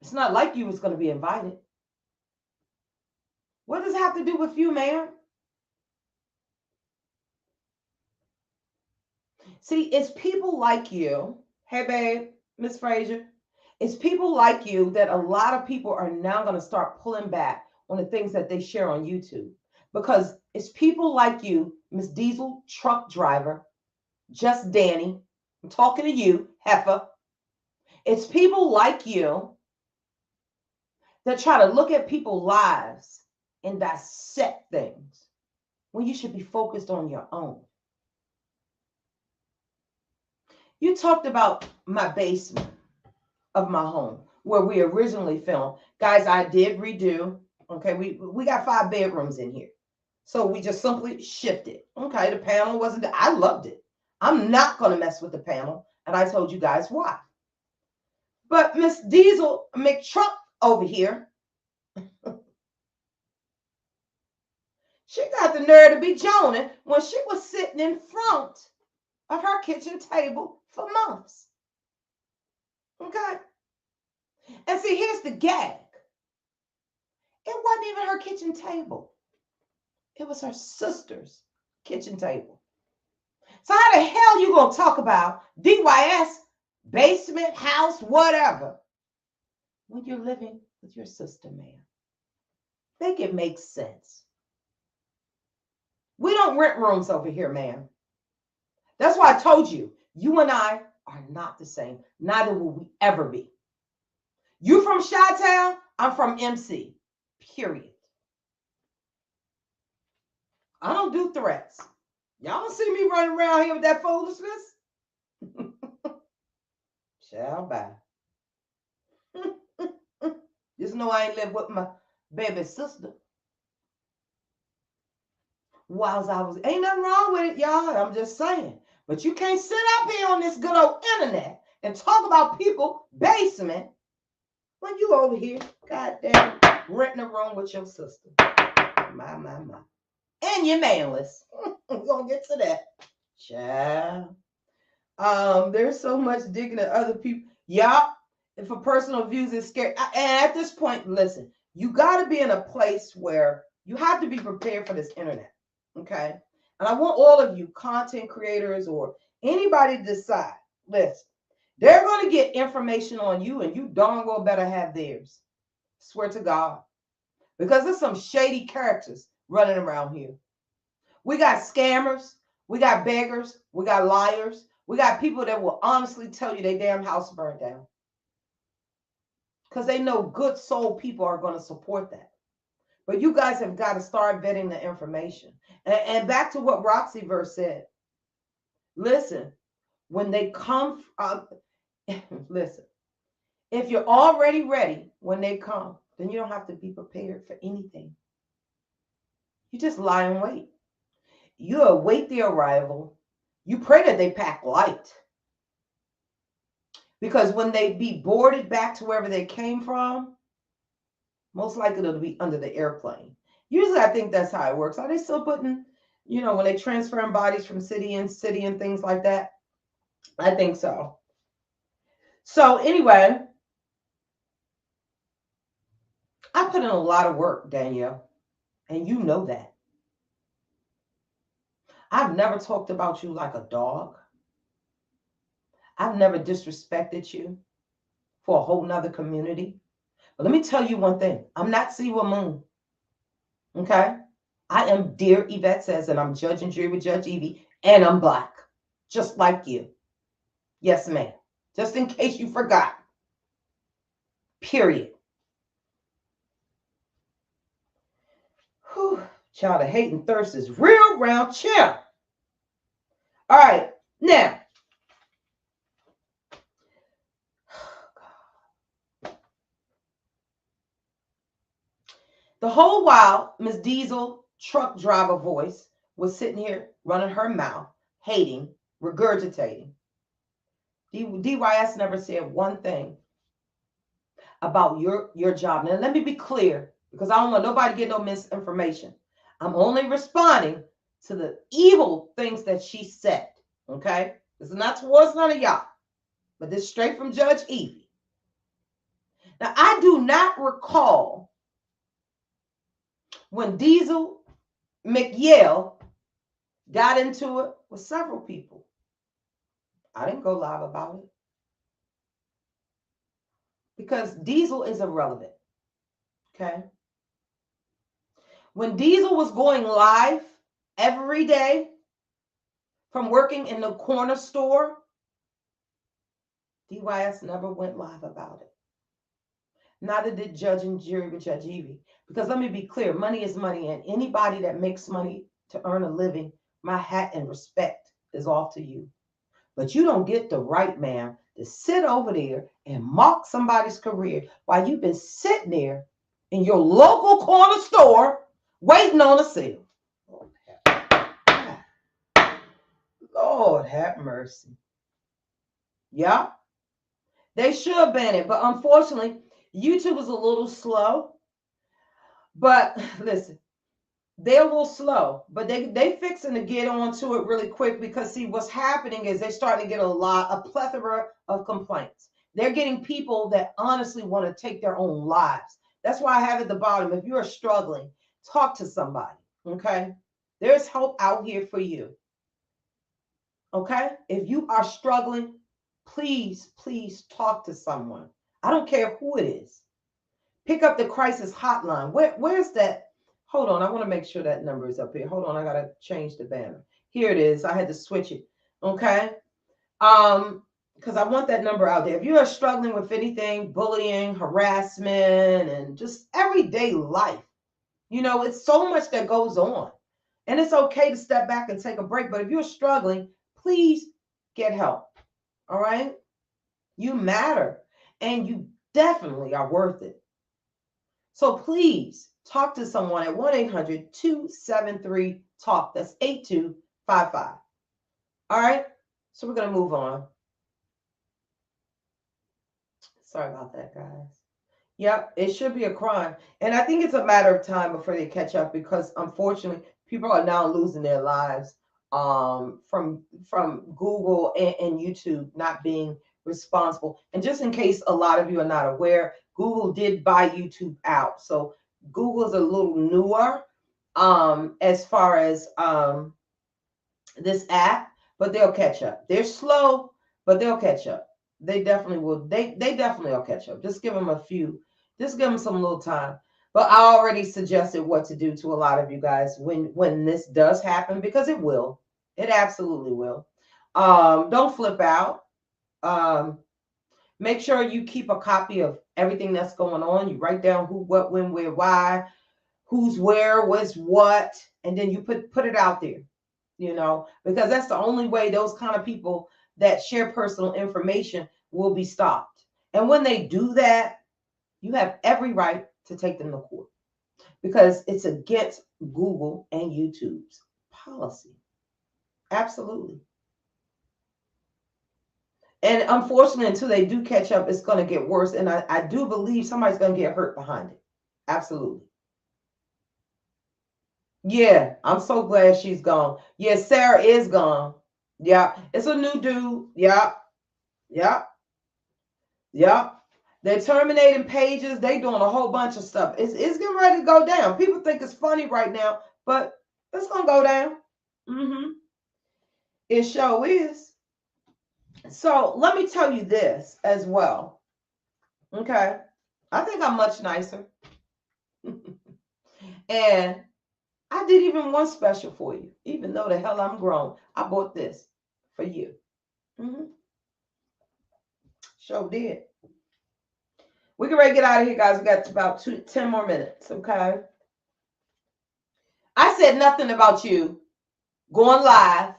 C: It's not like you was going to be invited. What does it have to do with you, ma'am? See, it's people like you. Hey, babe, Miss Frazier. It's people like you that a lot of people are now going to start pulling back on the things that they share on YouTube. Because it's people like you, Miss Diesel truck driver, Just Danny. I'm talking to you, Heifer. It's people like you that try to look at people's lives and dissect things when you should be focused on your own. You talked about my basement of my home where we originally filmed. Guys, I did redo. Okay, we got 5 bedrooms in here. So we just simply shifted. Okay, the panel wasn't there. I loved it. I'm not going to mess with the panel. And I told you guys why. But Miss Diesel McTruck over here, she got the nerve to be joning when she was sitting in front of her kitchen table for months. Okay? And see, here's the gag. It wasn't even her kitchen table. It was her sister's kitchen table. So how the hell you going to talk about DYS, basement, house, whatever, when you're living with your sister, man? Make it make sense. We don't rent rooms over here, man. That's why I told you, you and I are not the same. Neither will we ever be. You from Chi-Town, I'm from MC, period. I don't do threats. Y'all don't see me running around here with that foolishness? Shall bye. Just know I ain't live with my baby sister. Whilst I was, ain't nothing wrong with it, y'all. I'm just saying. But you can't sit up here on this good old internet and talk about people's basement when you over here, goddamn, renting a room with your sister. My. And you're manless. We're going to get to that. Child. There's so much digging at other people. Y'all, if a personal views is scary. And at this point, listen, you got to be in a place where you have to be prepared for this internet. Okay? And I want all of you content creators or anybody to decide, listen, they're going to get information on you and you darn well better have theirs. Swear to God. Because there's some shady characters running around here. We got scammers. We got beggars. We got liars. We got people that will honestly tell you their damn house burned down. Because they know good soul people are going to support that. But you guys have got to start vetting the information. And back to what Roxy Verse said. Listen, when they come, listen, if you're already ready when they come, then you don't have to be prepared for anything. You just lie and wait. You await the arrival. You pray that they pack light. Because when they be boarded back to wherever they came from, most likely it'll be under the airplane. Usually I think that's how it works. Are they still putting, when they transferring bodies from city and things like that? I think so. So anyway, I put in a lot of work, Danielle, and you know that. I've never talked about you like a dog. I've never disrespected you for a whole nother community. But let me tell you one thing. I'm not Siwa Moon. Okay? I am Dear Yvette Says, and I'm Judge and Jury with Judge Evie, and I'm Black. Just like you. Yes, ma'am. Just in case you forgot. Period. Whew. Child of hate and thirst is real round champ. All right. Now, the whole while, Miss Diesel, truck driver voice, was sitting here running her mouth, hating, regurgitating. DYS never said one thing about your job. Now, let me be clear, because I don't want nobody to get no misinformation. I'm only responding to the evil things that she said, okay? This is not towards none of y'all, but this is straight from Judge Evie. Now, I do not recall when Diesel McYale got into it with several people. I didn't go live about it because Diesel is irrelevant, okay? When Diesel was going live every day from working in the corner store, DYS never went live about it. Neither did Judge and Jury with Judge Evie. Because let me be clear, money is money, and anybody that makes money to earn a living, my hat and respect is off to you. But you don't get the right, ma'am, to sit over there and mock somebody's career while you've been sitting there in your local corner store waiting on a sale. Lord have mercy. Yeah. They should ban it, but unfortunately, YouTube is a little slow. But listen, they're a little slow, but they fixing to get onto it really quick because see what's happening is they're starting to get a plethora of complaints. They're getting people that honestly want to take their own lives. That's why I have at the bottom, if you are struggling, talk to somebody, okay? There's help out here for you, okay? If you are struggling, please talk to someone. I don't care who it is. Pick up the crisis hotline. Where's that? Hold on, I want to make sure that number is up here. Hold on, I gotta change the banner. Here it is. I had to switch it. Okay. Because I want that number out there. If you are struggling with anything, bullying, harassment, and just everyday life, you know, it's so much that goes on. And it's okay to step back and take a break. But if you're struggling, please get help. All right? You matter. And you definitely are worth it. So please talk to someone at 1-800-273-TALK. That's 8255. All right? So we're going to move on. Sorry about that, guys. Yep, it should be a crime. And I think it's a matter of time before they catch up because, unfortunately, people are now losing their lives from Google and YouTube not being responsible. And just in case a lot of you are not aware, Google did buy YouTube out. So Google's a little newer as far as this app, but they'll catch up. They're slow, but they'll catch up. They definitely will. They definitely will catch up. Just give them just give them some little time. But I already suggested what to do to a lot of you guys when this does happen, because it will. It absolutely will. Don't flip out. Make sure you keep a copy of everything that's going on. You write down who, what, when, where, why, who's where, what's what, and then you put it out there, you know, because that's the only way those kind of people that share personal information will be stopped. And when they do that, you have every right to take them to court because it's against Google and YouTube's policy. Absolutely. And unfortunately, until they do catch up, it's going to get worse. And I do believe somebody's going to get hurt behind it. Absolutely. Yeah, I'm so glad she's gone. Yeah, Sarah is gone. Yeah, it's a new dude. Yeah. They're terminating pages. They doing a whole bunch of stuff. It's getting ready to go down. People think it's funny right now, but it's going to go down. It sure is. So let me tell you this as well. Okay. I think I'm much nicer. And I did even one special for you. Even though the hell I'm grown, I bought this for you. Mm-hmm. Sure did. We can ready to get out of here, guys. We got about 10 more minutes, okay? I said nothing about you going live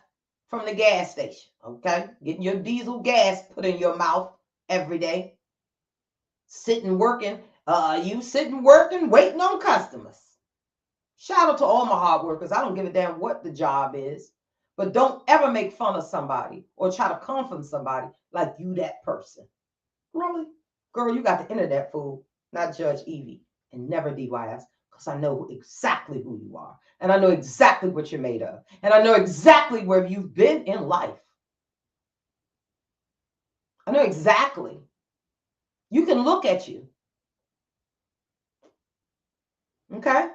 C: from the gas station, okay? Getting your diesel gas put in your mouth every day. Sitting working, waiting on customers. Shout out to all my hard workers. I don't give a damn what the job is. But don't ever make fun of somebody or try to come from somebody like you that person. Really? Girl, you got the internet, fool, not Judge Evie, and never DYS, because I know exactly who you are. And I know exactly what you're made of. And I know exactly where you've been in life. I know exactly. You can look at you. Okay?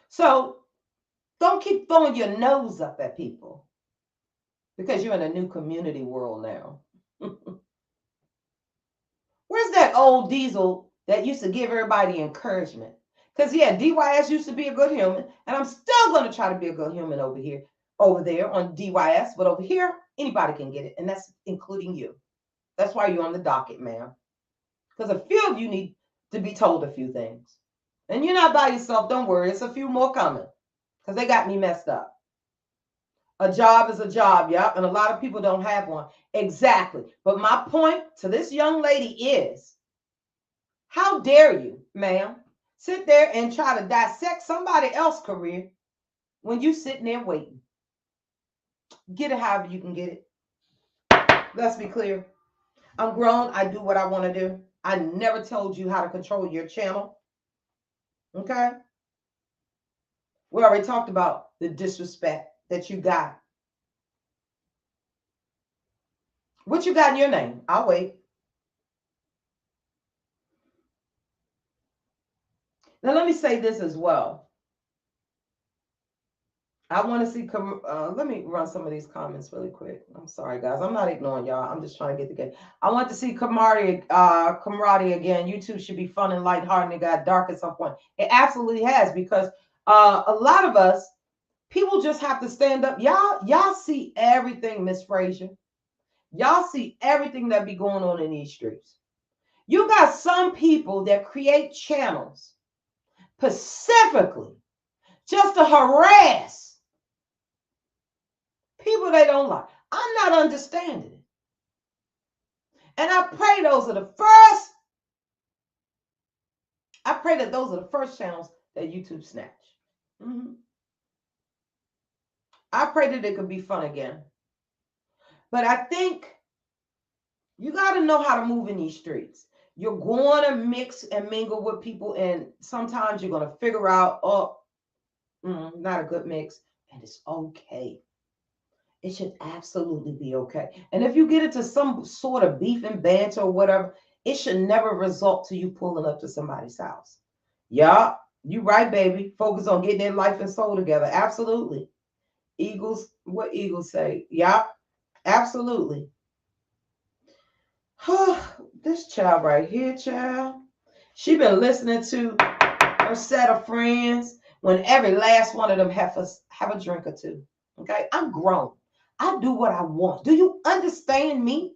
C: So don't keep throwing your nose up at people because you're in a new community world now. Where's that old Diesel that used to give everybody encouragement? Because, yeah, DYS used to be a good human, and I'm still going to try to be a good human over there on DYS, but over here, anybody can get it, and that's including you. That's why you're on the docket, ma'am. Because a few of you need to be told a few things. And you're not by yourself, don't worry. It's a few more coming because they got me messed up. A job is a job, yeah, and a lot of people don't have one. Exactly. But my point to this young lady is, how dare you, ma'am, sit there and try to dissect somebody else's career when you sitting there waiting? Get it however you can get it. Let's be clear. I'm grown. I do what I want to do. I never told you how to control your channel. Okay? We already talked about the disrespect that you got. What you got in your name? I'll wait. Now, let me say this as well. I want to see, let me run some of these comments really quick. I'm sorry, guys. I'm not ignoring y'all. I'm just trying to get the game. I want to see camaraderie again. YouTube should be fun and lighthearted. It got dark at some point. It absolutely has, because a lot of us, people just have to stand up. Y'all see everything, Miss Frazier. Y'all see everything that be going on in these streets. You got some people that create channels specifically just to harass people they don't like. I'm not understanding it. And I pray that those are the first channels that YouTube snatch. Mm-hmm. I pray that it could be fun again. But I think you got to know how to move in these streets. You're going to mix and mingle with people, and sometimes you're going to figure out, not a good mix, and it's okay. It should absolutely be okay. And if you get into some sort of beef and banter or whatever, it should never result to you pulling up to somebody's house. Yeah, you right, baby. Focus on getting their life and soul together. Absolutely. Eagles, what Eagles say? Yeah, absolutely. This child right here, child. She been listening to her set of friends when every last one of them have a drink or two. Okay, I'm grown. I do what I want. Do you understand me?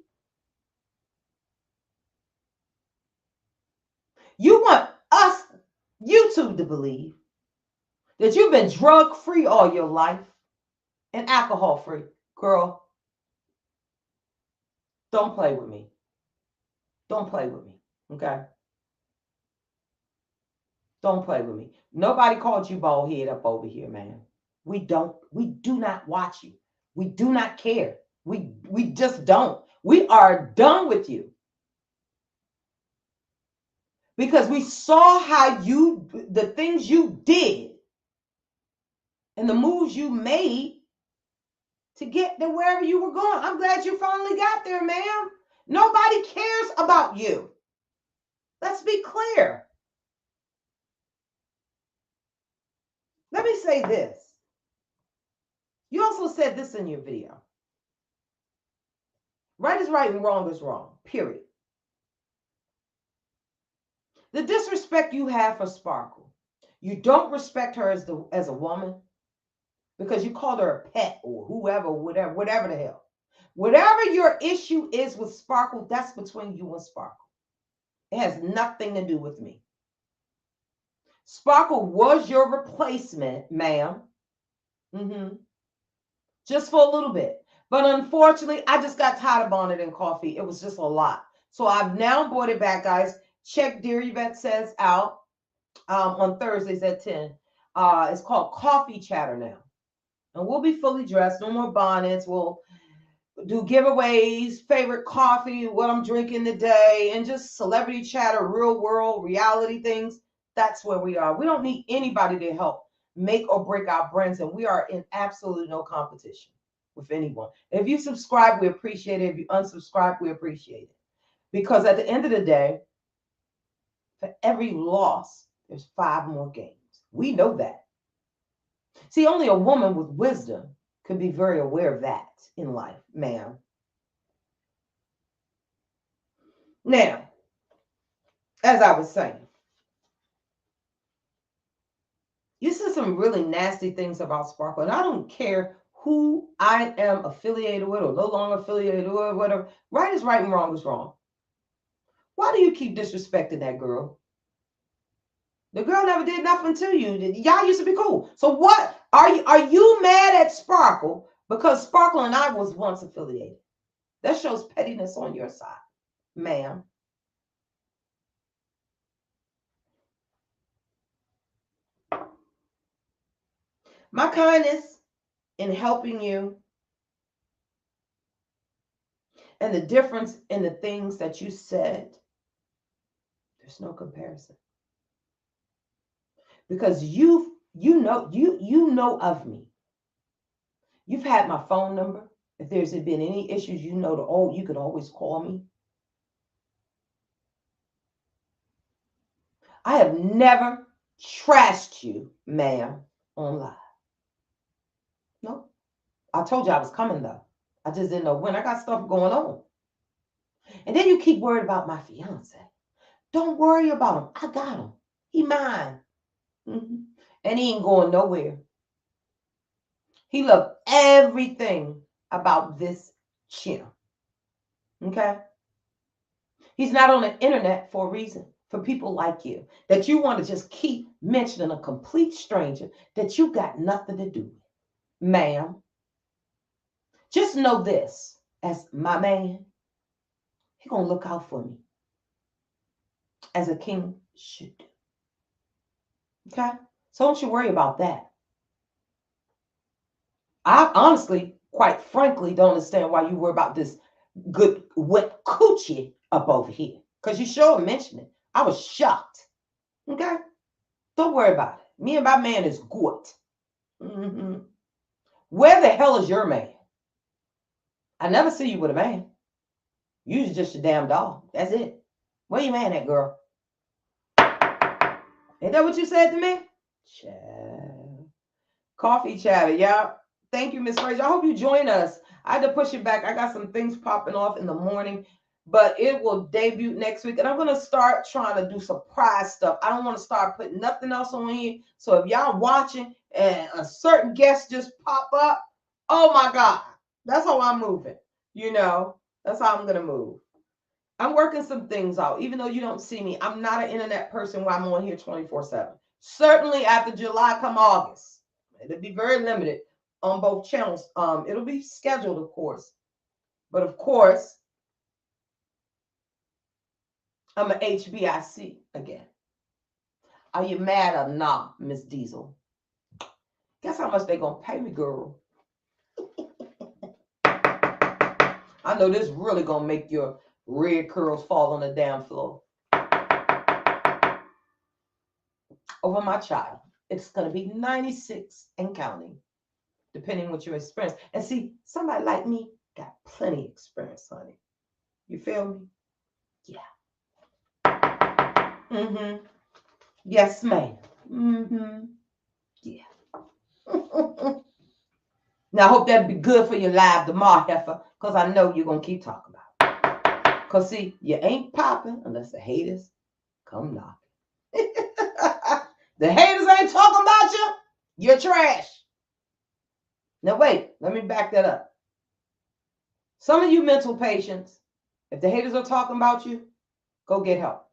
C: You want us, YouTube, to believe that you've been drug-free all your life and alcohol-free. Girl, don't play with me. Don't play with me, okay? Don't play with me. Nobody called you bald head up over here, man. We do not watch you. We do not care. We just don't. We are done with you. Because we saw how the things you did and the moves you made to get to wherever you were going. I'm glad you finally got there, ma'am. Nobody cares about you. Let's be clear. Let me say this. You also said this in your video. Right is right and wrong is wrong, period. The disrespect you have for Sparkle, you don't respect her as a woman because you called her a pet or whoever, whatever the hell. Whatever your issue is with Sparkle, that's between you and Sparkle. It has nothing to do with me. Sparkle was your replacement, ma'am. Just for a little bit. But unfortunately, I just got tired of Bonnet and Coffee. It was just a lot. So I've now brought it back, guys. Check Dear Yvette Says out on Thursdays at 10. It's called Coffee Chatter now. And we'll be fully dressed. No more bonnets. We'll do giveaways, favorite coffee, what I'm drinking today, and just celebrity chatter, real world, reality things. That's where we are. We don't need anybody to help make or break our brands, and we are in absolutely no competition with anyone. If you subscribe, we appreciate it. If you unsubscribe, we appreciate it. Because at the end of the day, for every loss, there's 5 more gains. We know that. See, only a woman with wisdom could be very aware of that in life, ma'am. Now, as I was saying, you said some really nasty things about Sparkle, and I don't care who I am affiliated with or no longer affiliated with or whatever. Right is right and wrong is wrong. Why do you keep disrespecting that girl? The girl never did nothing to you. Y'all used to be cool. So what? Are you mad at Sparkle because Sparkle and I was once affiliated? That shows pettiness on your side, ma'am. My kindness in helping you and the difference in the things that you said, there's no comparison. Because you know of me. You've had my phone number. If there's been any issues, you could always call me. I have never trashed you, ma'am, on live. No. I told you I was coming though. I just didn't know when. I got stuff going on. And then you keep worried about my fiance. Don't worry about him. I got him. He mine. And he ain't going nowhere. He loved everything about this channel. Okay? He's not on the internet for a reason. For people like you. That you want to just keep mentioning a complete stranger that you got nothing to do with. Ma'am. Just know this. As my man, he gonna look out for me. As a king should do. Okay? So don't you worry about that. I honestly, quite frankly, don't understand why you worry about this good wet coochie up over here. Because you sure mentioned it. I was shocked. Okay? Don't worry about it. Me and my man is good. Where the hell is your man? I never see you with a man. Usually just a damn dog. That's it. Where your man at, girl? Ain't that what you said to me? Child. Coffee chatter, y'all. Thank you, Miss Fraser. I hope you join us. I had to push it back. I got some things popping off in the morning, but it will debut next week. And I'm going to start trying to do surprise stuff. I don't want to start putting nothing else on here. So if y'all watching and a certain guest just pop up, oh my God, that's how I'm moving. That's how I'm going to move. I'm working some things out. Even though you don't see me, I'm not an internet person where I'm on here 24/7. Certainly after July come August. It'll be very limited on both channels. It'll be scheduled, of course. But of course, I'm an HBIC again. Are you mad or not, Miss Diesel? Guess how much they gonna pay me, girl? I know this really gonna make your red curls fall on the damn floor. Over my child. It's gonna be 96 and counting, depending what your experience. And see, somebody like me got plenty of experience, honey. You feel me? Yeah. Yes, ma'am. Yeah. Now, I hope that'll be good for your live tomorrow, heifer, because I know you're going to keep talking about it. Because, see, you ain't popping unless the haters come knocking. The haters ain't talking about you. You're trash. Now, wait. Let me back that up. Some of you mental patients, if the haters are talking about you, go get help.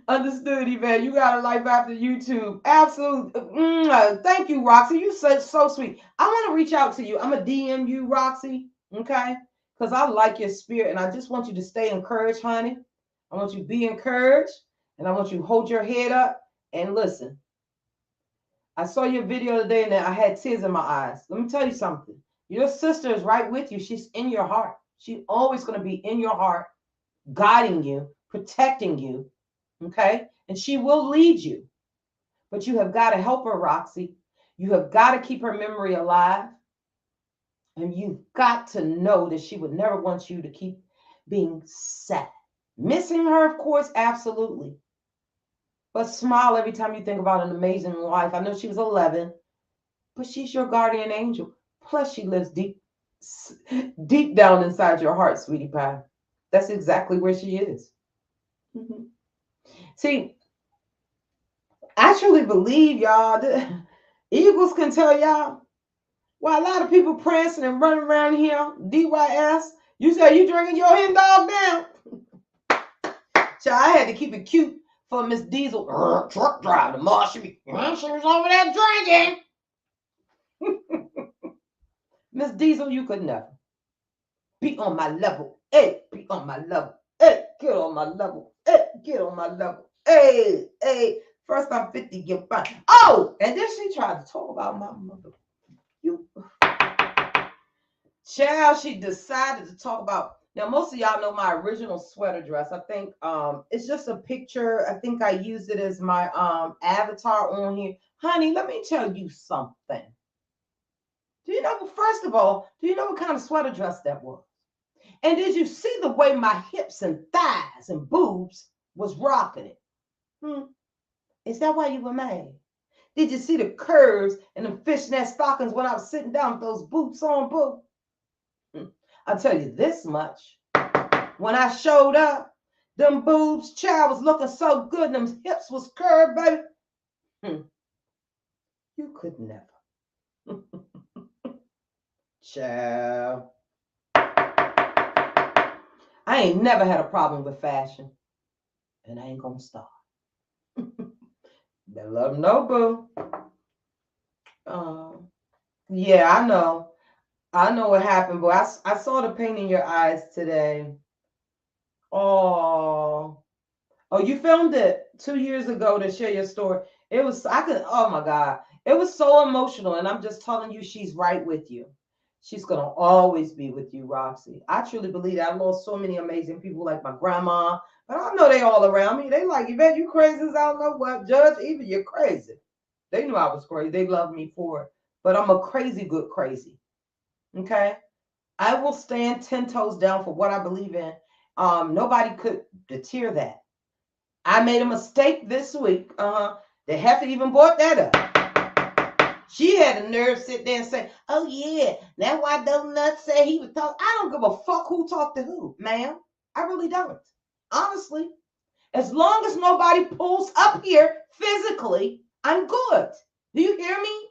C: Understood, Yvette. You got a life after YouTube. Absolutely. Thank you, Roxy. You said so sweet. I want to reach out to you. I'm going to DM you, Roxy. Okay? Because I like your spirit and I just want you to stay encouraged, honey. I want you to be encouraged and I want you to hold your head up and listen. I saw your video today and I had tears in my eyes. Let me tell you something. Your sister is right with you. She's in your heart. She's always going to be in your heart, guiding you, protecting you. Okay? And she will lead you. But you have got to help her, Roxy. You have got to keep her memory alive. And you've got to know that she would never want you to keep being sad. Missing her, of course, absolutely. But smile every time you think about an amazing life. I know she was 11, but she's your guardian angel. Plus, she lives deep down inside your heart, sweetie pie. That's exactly where she is. Mm-hmm. See, I truly believe, y'all, Eagles can tell y'all why a lot of people prancing and running around here, DYS. You say you drinking your hen dog down. So I had to keep it cute for Miss Diesel. Truck driver, Marshall. She was over there drinking. Miss Diesel, you could never be on my level. Hey, be on my level. Hey, get on my level. Hey, get on my level. Hey, hey. First I'm 50, get fine. Oh, and then she tried to talk about my mother. You, child, she decided to talk about. Now, most of y'all know my original sweater dress. I think it's just a picture. I think I used it as my avatar on here. Honey, let me tell you something. Do you know, first of all, do you know what kind of sweater dress that was? And did you see the way my hips and thighs and boobs was rocking it? Is that why you were mad? Did you see the curves and the fishnet stockings when I was sitting down with those boots on, boo? I'll tell you this much. When I showed up, them boobs, child, was looking so good. Them hips was curved, baby. You could never. Child. I ain't never had a problem with fashion. And I ain't gonna stop. Better let them know, boo. Yeah, I know. I know what happened, boy. I saw the pain in your eyes today. Oh, you filmed it 2 years ago to share your story. It was, oh my God. It was so emotional. And I'm just telling you, she's right with you. She's going to always be with you, Roxy. I truly believe that. I lost so many amazing people like my grandma. But I know they all around me. They like, Yvette, you crazy as I don't know what. Judge, even you're crazy. They knew I was crazy. They loved me for it. But I'm a crazy good crazy. Okay? I will stand 10 toes down for what I believe in. Nobody could deter that. I made a mistake this week. The heifer even brought that up. She had the nerve to sit there and say, oh yeah, that's why those nuts say he was talking. I don't give a fuck who talked to who, ma'am. I really don't. Honestly. As long as nobody pulls up here physically, I'm good. Do you hear me?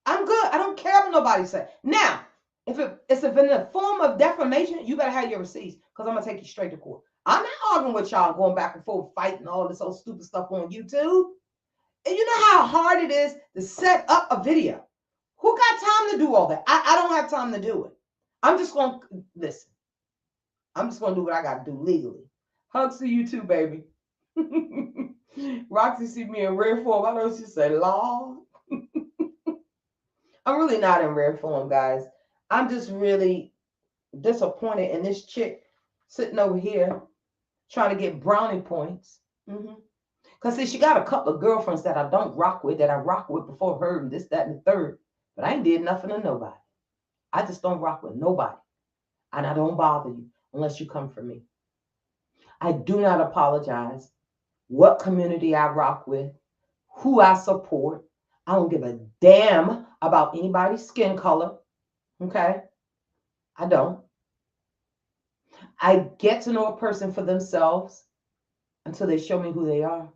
C: I'm good. I don't care what nobody says. Now, if it's in the form of defamation, you better have your receipts because I'm going to take you straight to court. I'm not arguing with y'all going back and forth, fighting all this old stupid stuff on YouTube. And you know how hard it is to set up a video. Who got time to do all that? I don't have time to do it. I'm just going to, listen. I'm just going to do what I got to do legally. Hugs to you too, baby. Roxy see me in rare form. I know she said, Lord. I'm really not in rare form, guys. I'm just really disappointed in this chick sitting over here trying to get brownie points. Because see, she got a couple of girlfriends that I don't rock with, that I rock with before her, and this, that, and the third. But I ain't did nothing to nobody. I just don't rock with nobody. And I don't bother you unless you come for me. I do not apologize what community I rock with, who I support. I don't give a damn about anybody's skin color. Okay? I don't. I get to know a person for themselves until they show me who they are.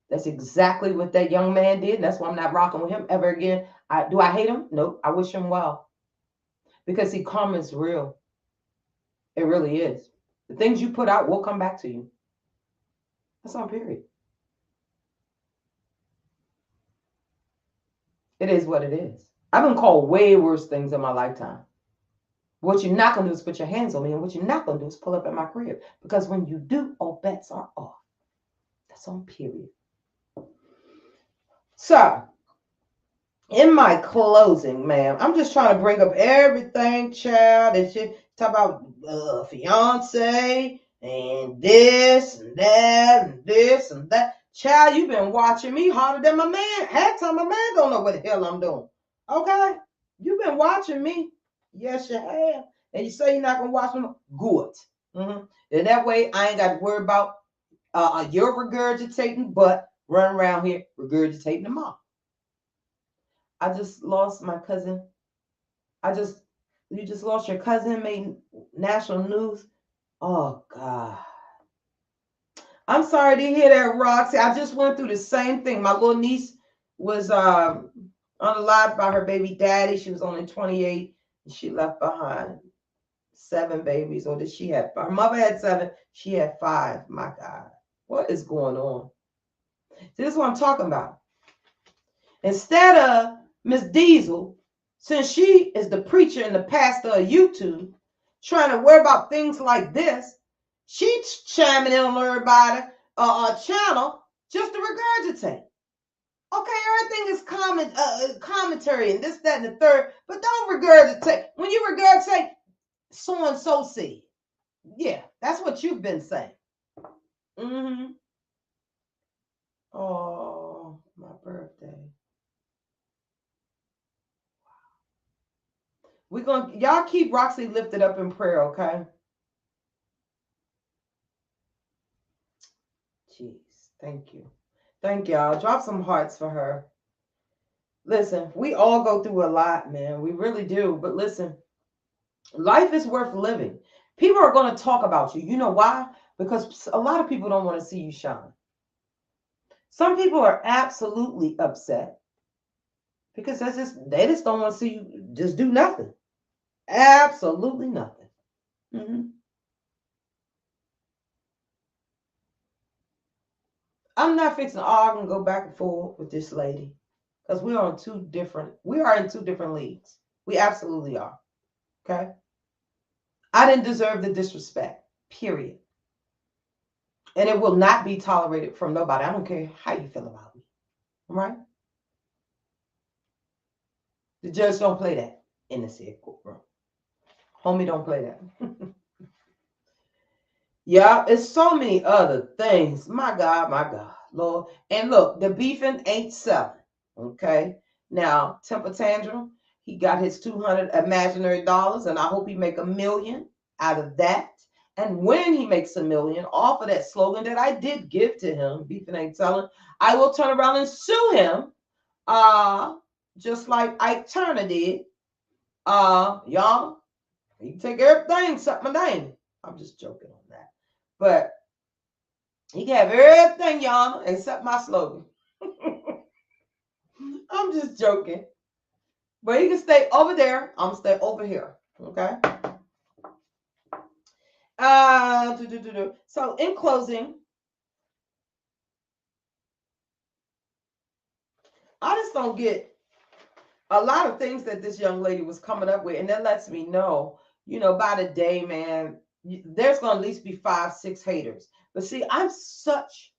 C: That's exactly what that young man did. And that's why I'm not rocking with him ever again. Do I hate him? Nope. I wish him well. Because see, karma is real. It really is. The things you put out will come back to you. That's on period. It is what it is. I've been called way worse things in my lifetime. What you're not going to do is put your hands on me. And what you're not going to do is pull up at my crib. Because when you do, all bets are off. That's on period. So, in my closing, ma'am, I'm just trying to bring up everything, child, that you talk about fiance and this and that and this and that. Child, you've been watching me harder than my man. Half time my man don't know what the hell I'm doing. Okay? You've been watching me. Yes, you have. And you say you're not going to watch me. Good. And that way, I ain't got to worry about your regurgitating butt running around here regurgitating them off. I just lost my cousin. You just lost your cousin, made national news. Oh, God. I'm sorry to hear that, Roxy. I just went through the same thing. My little niece was unalived by her baby daddy. She was only 28, and she left behind 7 babies. Or did she have 5? Her mother had 7. She had 5. My God. What is going on? This is what I'm talking about. Instead of Miss Diesel, since she is the preacher and the pastor of YouTube, trying to worry about things like this, she's chiming in on everybody's channel just to regurgitate. Okay, everything is commentary and this, that, and the third, but don't regurgitate. When you regurgitate, so and so said. Yeah, that's what you've been saying. Oh, my birthday. Y'all keep Roxy lifted up in prayer, okay? Jeez, thank you. Thank y'all. Drop some hearts for her. Listen, we all go through a lot, man. We really do. But listen, life is worth living. People are going to talk about you. You know why? Because a lot of people don't want to see you shine. Some people are absolutely upset because they just don't want to see you just do nothing. Absolutely nothing. I'm not fixing to argue and go back and forth with this lady because we are in 2 different leagues. We absolutely are. Okay? I didn't deserve the disrespect, period. And it will not be tolerated from nobody. I don't care how you feel about me. All right? The judge don't play that in the said courtroom. Homie don't play that. Yeah, it's so many other things. My God, Lord. And look, the beefing ain't selling. Okay? Now, Temper Tantrum, he got his $200 imaginary dollars, and I hope he make $1 million out of that. And when he makes $1 million off of that slogan that I did give to him, beefing ain't selling, I will turn around and sue him, just like Ike Turner did. Y'all, you can take everything except my name. I'm just joking on that. But he can have everything, y'all, except my slogan. I'm just joking. But he can stay over there. I'm going to stay over here. Okay? So in closing, I just don't get a lot of things that this young lady was coming up with. And that lets me know, by the day, man, there's going to at least be 5, 6 haters. But see, I'm such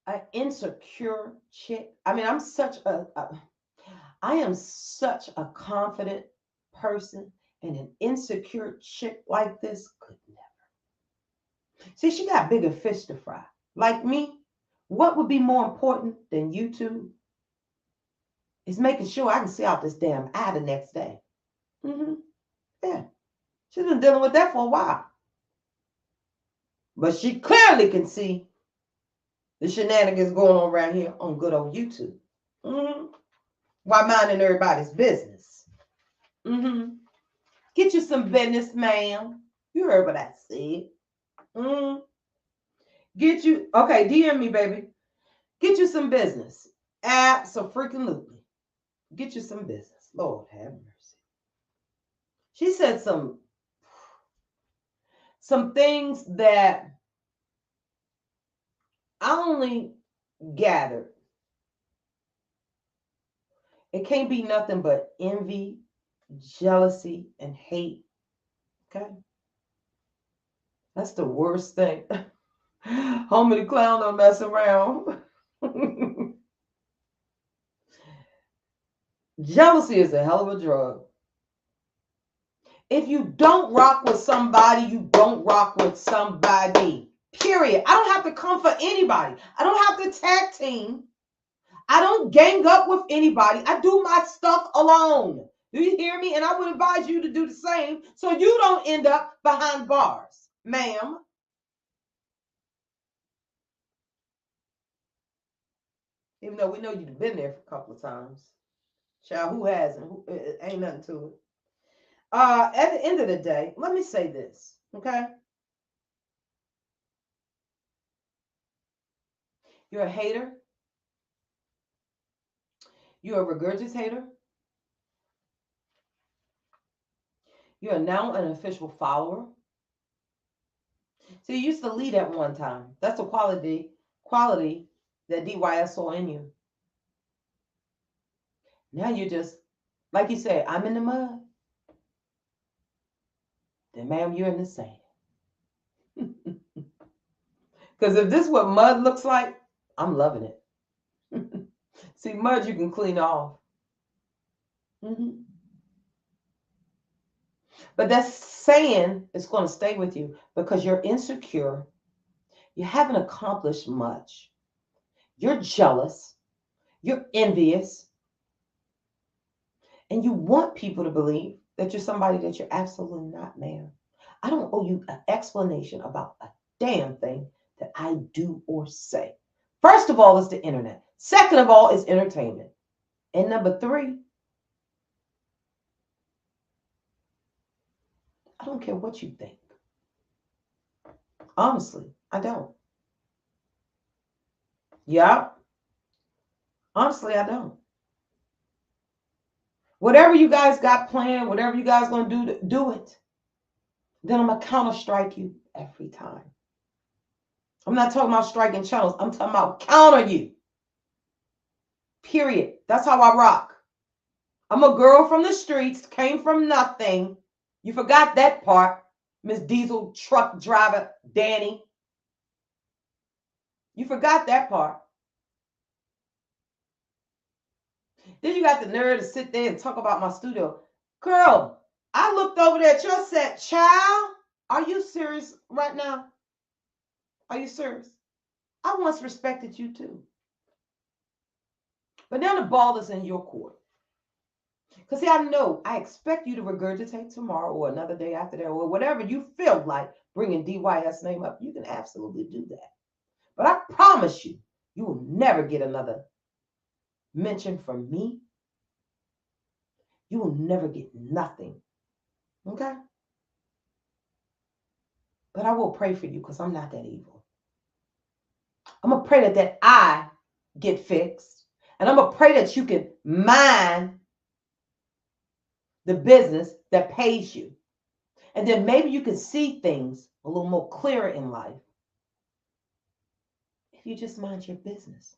C: an insecure chick. I mean, I am such a confident person, and an insecure chick like this could never. See, she got bigger fish to fry. Like me, what would be more important than YouTube is making sure I can see out this damn eye the next day. Yeah. She's been dealing with that for a while. But she clearly can see the shenanigans going on around here on good old YouTube. While minding everybody's business. Get you some business, ma'am. You heard what I said. Get you, okay, DM me, baby. Get you some business. Abso-freaking-lutely. Get you some business. Lord have mercy. She said some things that I only gathered. It can't be nothing but envy, jealousy, and hate. Okay? That's the worst thing. Homie the clown don't mess around. Jealousy is a hell of a drug. If you don't rock with somebody, you don't rock with somebody. Period. I don't have to come for anybody. I don't have to tag team. I don't gang up with anybody. I do my stuff alone. Do you hear me? And I would advise you to do the same so you don't end up behind bars, ma'am. Even though we know you've been there for a couple of times. Child, who hasn't? Ain't nothing to it. At the end of the day, let me say this, okay? You're a hater. You're a regurgitator. You're now an official follower. So you used to lead at one time. That's the quality that DYS saw in you. Now you're just, like you said, I'm in the mud. Then, ma'am, you're in the sand. Because if this is what mud looks like, I'm loving it. See, mud you can clean off. But that sand is going to stay with you because you're insecure. You haven't accomplished much. You're jealous. You're envious. And you want people to believe that you're somebody that you're absolutely not, ma'am. I don't owe you an explanation about a damn thing that I do or say. First of all, it's the internet. Second of all, it's entertainment. And number 3, I don't care what you think. Honestly, I don't. Yeah. Honestly, I don't. Whatever you guys got planned, whatever you guys going to do it. Then I'm going to counter strike you every time. I'm not talking about striking channels. I'm talking about counter you. Period. That's how I rock. I'm a girl from the streets, came from nothing. You forgot that part, Miss Diesel truck driver Danny. You forgot that part. Then you got the nerve to sit there and talk about my studio. Girl, I looked over there at your set. Child, are you serious right now? Are you serious? I once respected you too. But now the ball is in your court. Because see, I expect you to regurgitate tomorrow or another day after that or whatever you feel like bringing DYS name up. You can absolutely do that. But I promise you, you will never get another mention from me. You will never get nothing. Okay? But I will pray for you because I'm not that evil. I'm going to pray that I get fixed. And I'm going to pray that you can mind the business that pays you. And then maybe you can see things a little more clearer in life if you just mind your business.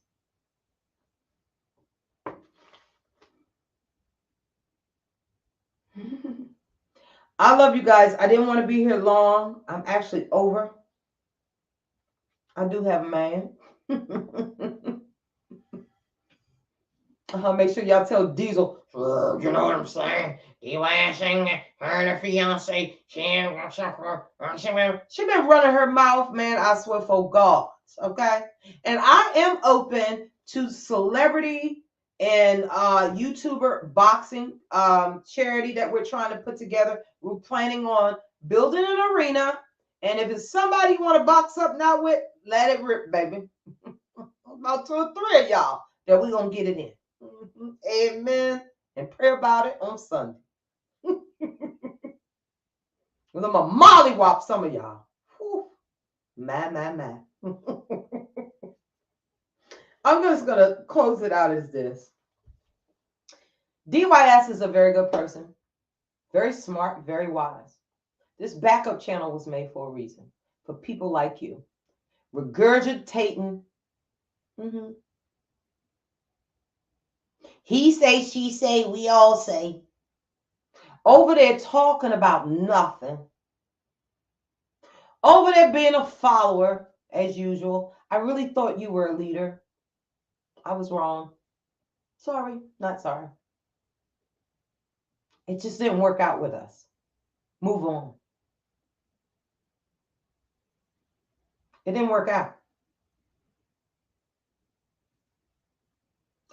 C: I love you guys. I didn't want to be here long. I'm actually over. I do have a man. Make sure y'all tell Diesel, you know what I'm saying? DYSing her and her fiance. She been running her mouth, man, I swear for God. Okay? And I am open to celebrity and YouTuber boxing charity that we're trying to put together. We're planning on building an arena. And if it's somebody you want to box up now with, let it rip, baby. About 2 or 3 of y'all that we're going to get it in. Amen. And pray about it on Sunday. Well, I'm going to mollywop some of y'all. Whew. My. I'm just going to close it out as this. DYS is a very good person. Very smart, very wise. This backup channel was made for a reason. For people like you. Regurgitating. He say, she say, we all say. Over there talking about nothing. Over there being a follower, as usual. I really thought you were a leader. I was wrong. Sorry, not sorry. It just didn't work out with us. Move on. It didn't work out.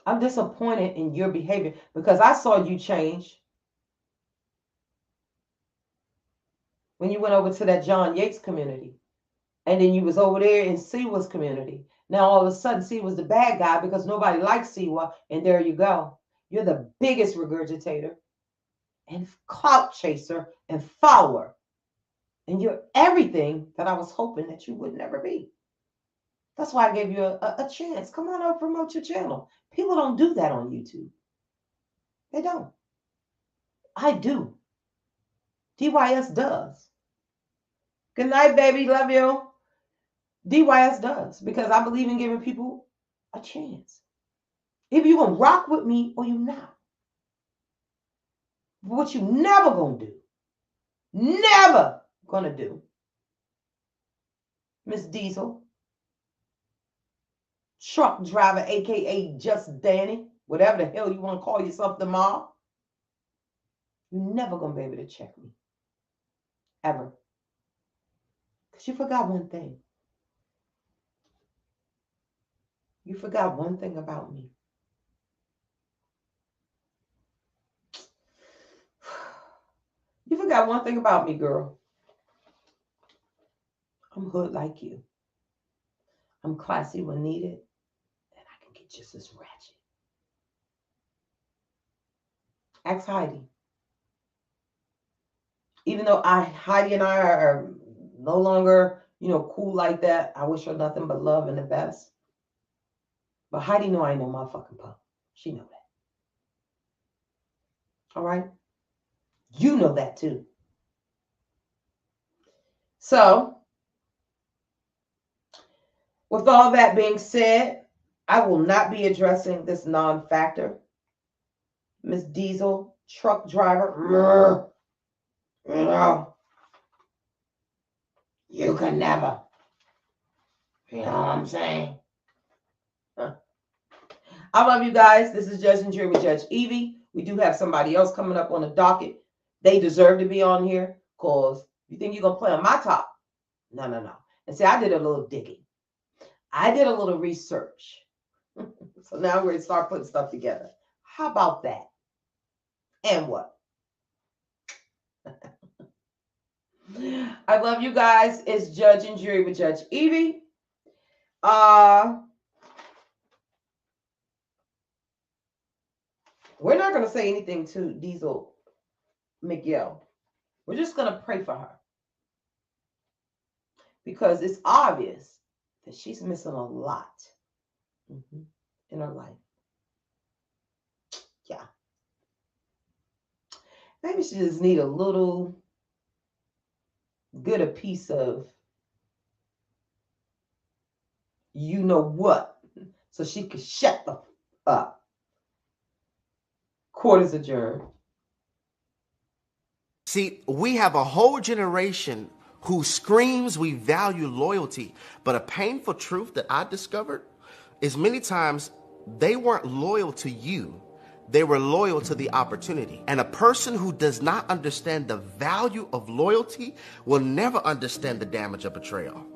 C: I'm disappointed in your behavior because I saw you change when you went over to that John Yates community. And then you was over there in Siwa's community. Now all of a sudden Siwa was the bad guy because nobody likes Siwa. And there you go. You're the biggest regurgitator and clout chaser and follower. And you're everything that I was hoping that you would never be. That's why I gave you a chance. Come on over, promote your channel. People don't do that on YouTube. They don't. I do. DYS does. Good night, baby. Love you. DYS does. Because I believe in giving people a chance. If you're going to rock with me or you not. What you never going to do. Never going to do. Miss Diesel. Truck driver, a.k.a. Just Danny. Whatever the hell you want to call yourself tomorrow. You're never going to be able to check me. Ever. Because you forgot one thing. You forgot one thing about me. You forgot one thing about me, girl. I'm hood like you. I'm classy when needed. And I can get just as ratchet. Ask Heidi. Even though Heidi and I are no longer, cool like that. I wish her nothing but love and the best. But Heidi know I ain't no motherfucking punk. She know that. All right? You know that too. So, with all that being said, I will not be addressing this non-factor. Miss Diesel, truck driver. You can never. You know what I'm saying? I love you guys. This is Judge and Jury with Judge Evie. We do have somebody else coming up on the docket. They deserve to be on here because you think you're going to play on my top? No. And see, I did a little digging. I did a little research. So now we're going to start putting stuff together. How about that? And what? I love you guys. It's Judge and Jury with Judge Evie. We're not going to say anything to Diesel Miguel. We're just going to pray for her. Because it's obvious that she's missing a lot in her life. Yeah. Maybe she just need a little get a piece of you know what so she can shut the up. Court is adjourned.
E: See, we have a whole generation who screams we value loyalty, but a painful truth that I discovered is many times they weren't loyal to you. They were loyal to the opportunity. And a person who does not understand the value of loyalty will never understand the damage of betrayal.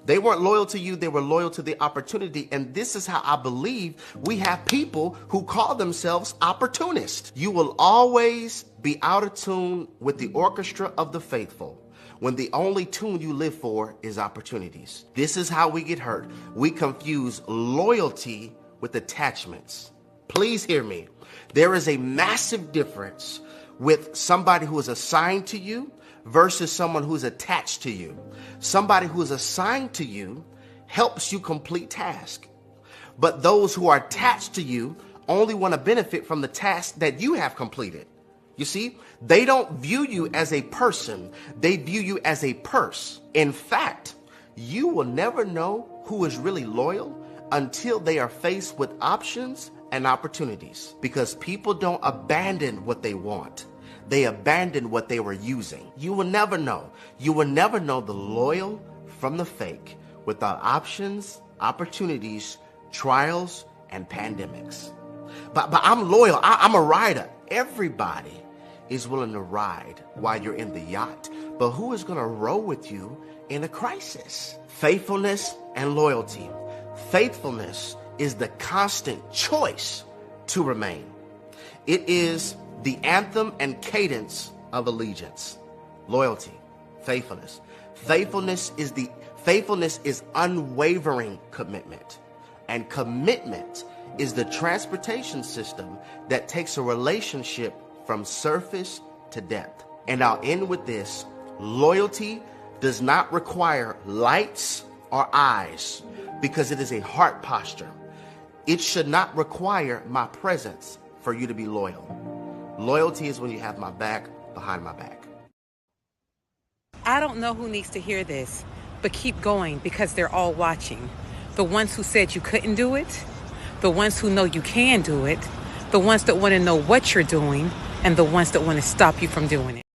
E: They weren't loyal to you, they were loyal to the opportunity. And this is how I believe we have people who call themselves opportunists. You will always be out of tune with the orchestra of the faithful when the only tune you live for is opportunities. This is how we get hurt. We confuse loyalty with attachments. Please hear me. There is a massive difference with somebody who is assigned to you versus someone who's attached to you. Somebody who is assigned to you helps you complete tasks. But those who are attached to you only want to benefit from the task that you have completed. You see, they don't view you as a person. They view you as a purse. In fact, you will never know who is really loyal until they are faced with options and opportunities, because people don't abandon what they want. They abandon what they were using. You will never know. You will never know the loyal from the fake without options, opportunities, trials, and pandemics. But I'm loyal. I'm a rider. Everybody is willing to ride while you're in the yacht. But who is going to row with you in a crisis? Faithfulness and loyalty. Faithfulness is the constant choice to remain. It is the anthem and cadence of allegiance. Loyalty, faithfulness. Faithfulness is unwavering commitment. And commitment is the transportation system that takes a relationship from surface to depth. And I'll end with this. Loyalty does not require lights or eyes, because it is a heart posture. It should not require my presence for you to be loyal. Loyalty is when you have my back behind my back.
F: I don't know who needs to hear this, but keep going, because they're all watching. The ones who said you couldn't do it, the ones who know you can do it, the ones that want to know what you're doing, and the ones that want to stop you from doing it.